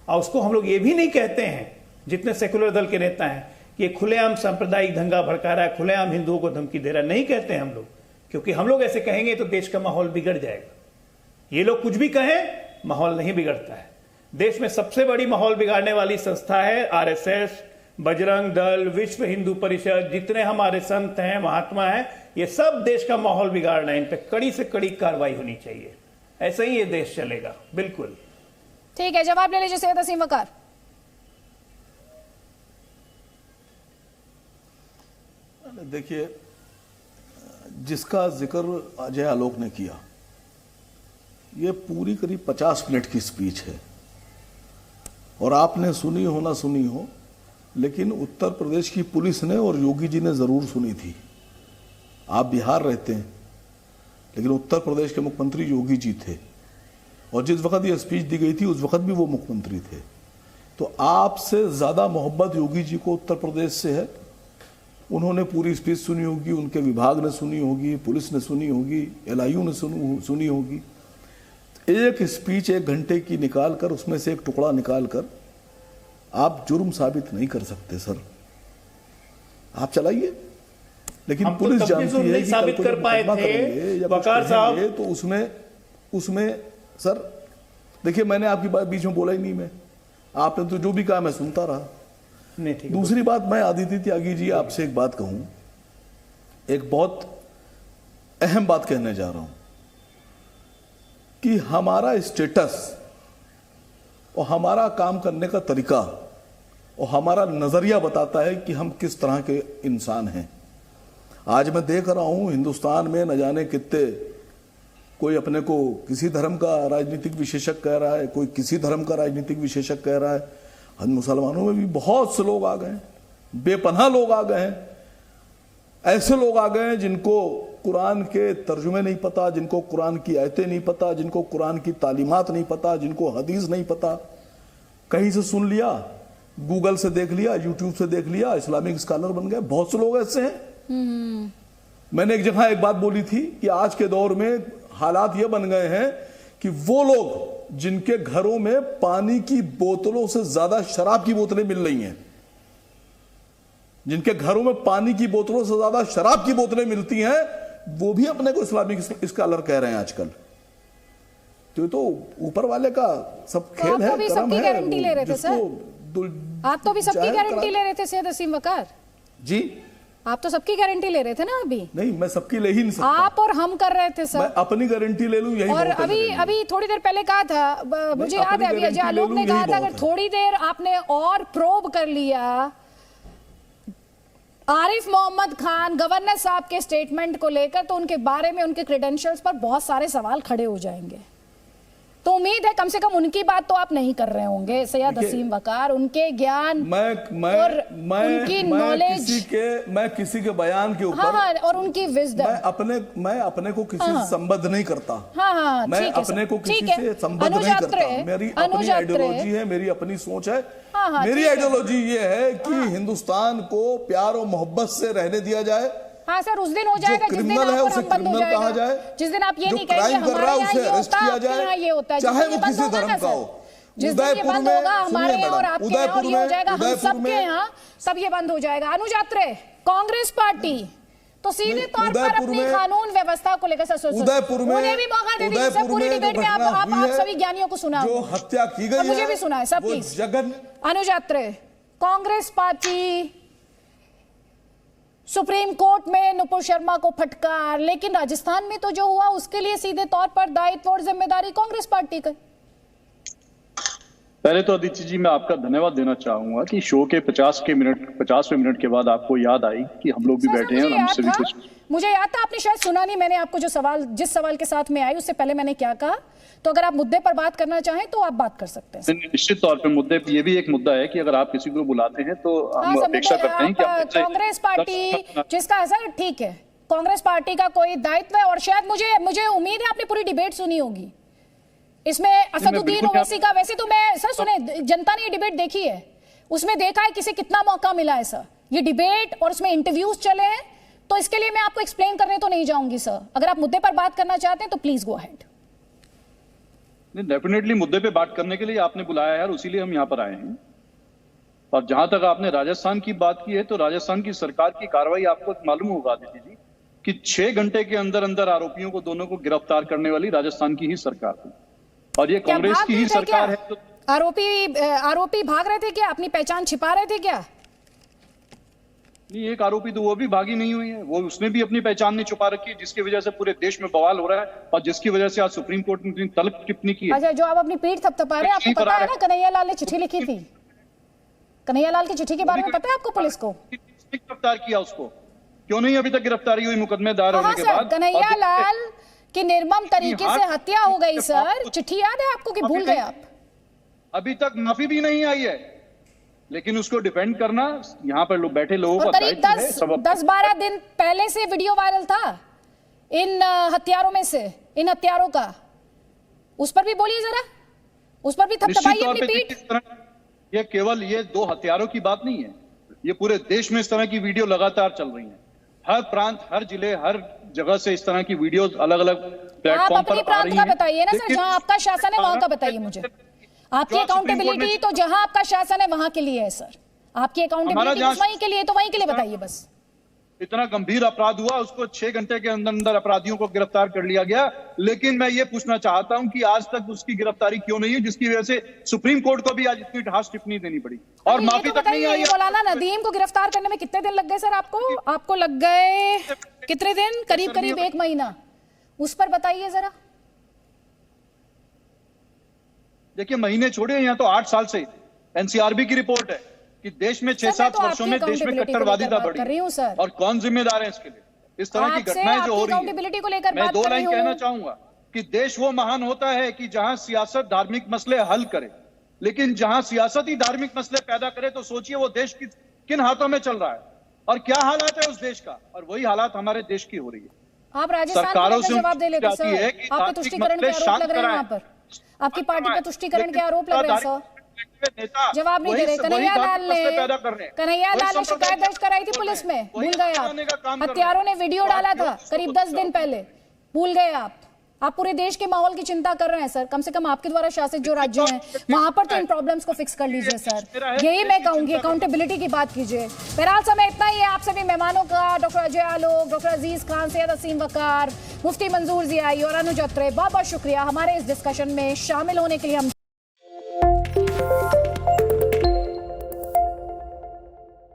और उसको हम लोग ये भी नहीं कहते हैं, जितने सेकुलर दल के नेता हैं, कि ये खुलेआम सांप्रदायिक दंगा भड़का रहा है, खुलेआम हिंदुओं को धमकी दे रहा है। नहीं कहते हैं हम लोग, क्योंकि हम लोग ऐसे कहेंगे तो देश का माहौल बिगड़ जाएगा। ये लोग कुछ भी कहें, माहौल नहीं बिगड़ता है। देश में सबसे बड़ी माहौल बिगाड़ने वाली संस्था है आरएसएस, बजरंग दल, विश्व हिंदू परिषद, जितने हमारे संत हैं, महात्मा हैं, ये सब देश का माहौल बिगाड़ रहे हैं। इन पे कड़ी से कड़ी कार्रवाई होनी चाहिए। ऐसे ही ये देश चलेगा। बिल्कुल ठीक है, जवाब ले लीजिए सैयद असीम वकार। देखिए, जिसका जिक्र अजय आलोक ने किया, ये पूरी करीब 50 मिनट की स्पीच है और आपने सुनी हो ना सुनी हो, लेकिन उत्तर प्रदेश की पुलिस ने और योगी जी ने जरूर सुनी थी। आप बिहार रहते हैं, लेकिन उत्तर प्रदेश के मुख्यमंत्री योगी जी थे और जिस वक्त ये स्पीच दी गई थी उस वक्त भी वो मुख्यमंत्री थे। तो आपसे ज्यादा मोहब्बत योगी जी को उत्तर प्रदेश से है। उन्होंने पूरी स्पीच सुनी होगी, उनके विभाग ने सुनी होगी, पुलिस ने सुनी होगी, एलआईयू ने सुनी होगी। एक स्पीच 1 घंटे की निकालकर उसमें से एक टुकड़ा निकालकर आप जुर्म साबित नहीं कर सकते सर। आप चलाइए, लेकिन पुलिस जानती है कि साबित कर पाए थे वकार साहब, तो उसमें सर देखिए, मैंने आपकी बात बीच में बोला ही नहीं। मैं आपने तो जो भी कहा मैं सुनता रहा। नहीं, दूसरी बात, मैं आदित्य त्यागी जी आपसे एक बात कहूं, एक बहुत अहम बात कहने जा रहा हूं कि हमारा स्टेटस और हमारा काम करने का तरीका और हमारा नजरिया बताता है कि हम किस तरह के इंसान हैं। आज मैं देख रहा हूं हिंदुस्तान में न जाने कितने, कोई अपने को किसी धर्म का राजनीतिक विशेषज्ञ कह रहा है, कोई किसी धर्म का राजनीतिक विशेषज्ञ कह रहा है। हम मुसलमानों में भी बहुत से लोग आ गए हैं, बेपनाह लोग आ गए हैं। ऐसे लोग आ गए हैं जिनको कुरान के तर्जुमे नहीं पता, जिनको कुरान की आयतें नहीं पता, जिनको कुरान की तालीमात नहीं पता, जिनको हदीस नहीं पता। कहीं से सुन लिया, गूगल से देख लिया, यूट्यूब से देख लिया, इस्लामिक स्कॉलर बन गए। बहुत से लोग ऐसे हैं। मैंने एक जगह एक बात बोली थी कि आज के दौर में हालात ये बन गए हैं कि वो लोग जिनके घरों में पानी की बोतलों से ज्यादा शराब की बोतलें मिल रही हैं, जिनके घरों में पानी की बोतलों से ज्यादा शराब की बोतलें मिलती हैं, वो भी अपने को इस्लामिक स्कॉलर कह रहे हैं आजकल। तो ऊपर वाले का सब खेल है, करम सबकी गारंटी ले रहे थे सर। आप तो भी सबकी गारंटी ले रहे थे सैयद असीम वकार जी। आप तो सबकी गारंटी ले रहे थे ना। अभी नहीं, मैं सबकी ले ही नहीं सकता। आप और हम कर रहे थे सर। मैं अपनी गारंटी ले लूं यही। और अभी थोड़ी देर पहले कहा था, मुझे याद है, अभी अजय आलोक ने कहा था अगर थोड़ी देर आपने और प्रोब कर लिया आरिफ मोहम्मद खान गवर्नर साहब के स्टेटमेंट को लेकर तो उनके बारे में, उनके क्रेडेंशियल्स पर बहुत सारे सवाल खड़े हो जाएंगे। तो उम्मीद है कम से कम उनकी बात तो आप नहीं कर रहे होंगे। सैयद असीम वकार, उनके ज्ञान और उनकी नॉलेज, मैं किसी के बयान के ऊपर, हाँ, और उनकी विजडम, मैं अपने को किसी से संबद्ध नहीं करता। हाँ, मैं अपने को किसी से संबद्ध नहीं करता। मेरी अपनी आइडियोलॉजी है, मेरी अपनी सोच है। मेरी आइडियोलॉजी ये है कि हिंदुस्तान को प्यार और मोहब्बत से रहने दिया जाए। हाँ सर, उस दिन हो जाएगा जिस दिन आप और हम बंद हो जाएगा, जिस दिन आप ये नहीं कहेंगे हमारे यहाँ ये होता है, आपके यहाँ ये होता है, चाहे वो किसी धर्म का हो। जिस दिन ये बंद होगा हमारे यहाँ और आपके यहाँ और ये हो जाएगा हम सबके यहाँ, सब ये बंद हो जाएगा। अनुज अत्रे, कांग्रेस पार्टी तो सीधे तौर पर अपनी कानून व्यवस्था को लेकर उन्हें भी मौका दे दीजिए सर। पूरी डिबेट में आप सभी ज्ञानियों को सुना, जो हत्या की गई, मुझे भी सुना है सब please. Anuj Atre, Congress party, supreme court में नुपुर शर्मा को फटकार, लेकिन राजस्थान में तो जो हुआ उसके लिए सीधे तौर पर दायित्व और जिम्मेदारी कांग्रेस पार्टी का। पहले तो अदिति जी मैं आपका धन्यवाद देना चाहूंगा कि शो के 50वें मिनट के बाद आपको याद आई कि हम लोग भी बैठे हैं और हमसे भी कुछ। मुझे याद था, आपने शायद सुना नहीं। मैंने आपको जिस सवाल के साथ में आई उससे पहले मैंने क्या कहा, तो अगर आप मुद्दे पर बात करना चाहें तो आप बात कर सकते हैं। निश्चित तौर पे मुद्दे, ये भी एक मुद्दा है कि अगर आप किसी को बुलाते हैं तो हम अपेक्षा करते हैं कि कांग्रेस पार्टी जिसका असर, ठीक है, कांग्रेस पार्टी का कोई दायित्व है। और शायद मुझे उम्मीद है आपने पूरी डिबेट सुनी होगी इसमें असदुद्दीन ओवैसी का। वैसे तो मैं सर सुने, जनता ने ये डिबेट देखी है, उसमें देखा है किसे कितना मौका मिला है सर, ये डिबेट और उसमें इंटरव्यूज चले हैं, तो इसके लिए मैं आपको एक्सप्लेन करने तो नहीं जाऊंगी सर। अगर आप मुद्दे पर बात करना चाहते हैं तो प्लीज गो अहेड। डेफिनेटली मुद्दे पे बात करने के लिए आपने बुलाया है और इसीलिए हम यहाँ पर आए हैं। और जहां तक आपने राजस्थान की बात की है तो राजस्थान की सरकार की कार्रवाई आपको मालूम होगा आदित्य जी कि 6 घंटे के अंदर अंदर आरोपियों को दोनों को गिरफ्तार करने वाली राजस्थान की ही सरकार थी और ये कांग्रेस की ही सरकार है। तो आरोपी भाग रहे थे क्या, अपनी पहचान छिपा रहे थे क्या? नहीं, एक आरोपी तो वो भी भागी नहीं हुई है, वो उसने भी अपनी पहचान नहीं छुपा रखी है, जिसकी वजह से पूरे देश में बवाल हो रहा है और जिसकी वजह से आज सुप्रीम कोर्ट ने इतनी तलब टिप्पणी की है। अच्छा, जो आप अपनी पीठ थपथपा रहे हैं, आपको पता है ना कन्हैया लाल ने चिट्ठी लिखी थी? कन्हैया लाल की चिट्ठी के बारे में पता है आपको पुलिस को? गिरफ्तार किया उसको, क्यों नहीं अभी तक गिरफ्तारी हुई मुकदमे दायर होने के बाद? कन्हैया लाल की निर्मम तरीके से हत्या हो गई सर, चिट्ठी याद है आपको कि भूल गए आप? अभी तक माफी भी नहीं आई है, लेकिन उसको डिफेंड करना यहाँ पर लोग बैठे लोगों का करीब 10-12 दिन पहले से वीडियो वायरल था इन हत्यारों में से, इन हत्यारों का, उस पर भी बोलिए जरा, उस पर भी थपथपाइए अपनी पीठ। ये केवल ये 2 हत्यारों की बात नहीं है, ये पूरे देश में इस तरह की वीडियो लगातार चल रही है। हर प्रांत, हर जिले, हर जगह से इस तरह की वीडियोस अलग अलग प्लेटफॉर्म पर आ रही हैं। आप बताइए ना सर, जहां आपका शासन है वहां का बताइए मुझे। आपकी अकाउंटेबिलिटी तो जहां आपका शासन है वहां के लिए है सर, आपकी अकाउंटेबिलिटी वहीं के लिए, तो वहीं के लिए बताइए बस। इतना गंभीर अपराध हुआ, उसको 6 घंटे के अंदर अंदर अपराधियों को गिरफ्तार कर लिया गया, लेकिन मैं ये पूछना चाहता हूं कि आज तक उसकी गिरफ्तारी क्यों नहीं है, जिसकी वजह से सुप्रीम कोर्ट को भी आज इतनी ढास टिप्पणी देनी पड़ी और माफी तक नहीं आई। मौलाना नदीम को गिरफ्तार करने में कितने दिन लग गए सर आपको लग गए कितने दिन? करीब 1 महीना, उस पर बताइए जरा। देखिए, महीने छोड़े, यहाँ तो 8 साल से एनसीआरबी की रिपोर्ट है कि देश में 6-7 वर्षों में देश में कट्टरवादिता बढ़ी और कौन जिम्मेदार है इसके लिए? इस तरह की घटनाएं जो हो रही है, मैं 2 लाइन कहना चाहूंगा कि देश वो महान होता है कि जहां सियासत धार्मिक मसले हल करे, लेकिन जहां सियासत ही धार्मिक मसले पैदा करे तो सोचिए वो देश किन हाथों में चल रहा है और क्या हालात है उस देश का, और वही हालात हमारे देश की हो रही है। आप राजस्थान से जवाब दे लेते सर, आपके तुष्टिकरण के आरोप लग रहे हैं वहां पर, आपकी पार्टी पर तुष्टिकरण के आरोप लग रहे हैं सर, जवाब नहीं दे रहे। कन्हैया लाल ने शिकायत दर्ज कराई थी पुलिस में, भूल गए आप? हत्यारों ने वीडियो डाला था करीब 10 दिन पहले, भूल गए आप पूरे देश के माहौल की चिंता कर रहे हैं सर। कम से कम आपके द्वारा शासित जो राज्य हैं वहां पर तो इन प्रॉब्लम्स को फिक्स कर लीजिए सर, यही मैं कहूंगी, अकाउंटेबिलिटी की बात कीजिए। बहरहाल समय इतना ही है। आप सभी मेहमानों का, डॉक्टर अजय आलोक, डॉक्टर अजीज खान, सैयद असीम वकार, मुफ्ती मंजूर जियाई और अनुज अत्रे, बहुत बहुत शुक्रिया हमारे इस डिस्कशन में शामिल होने के लिए। हम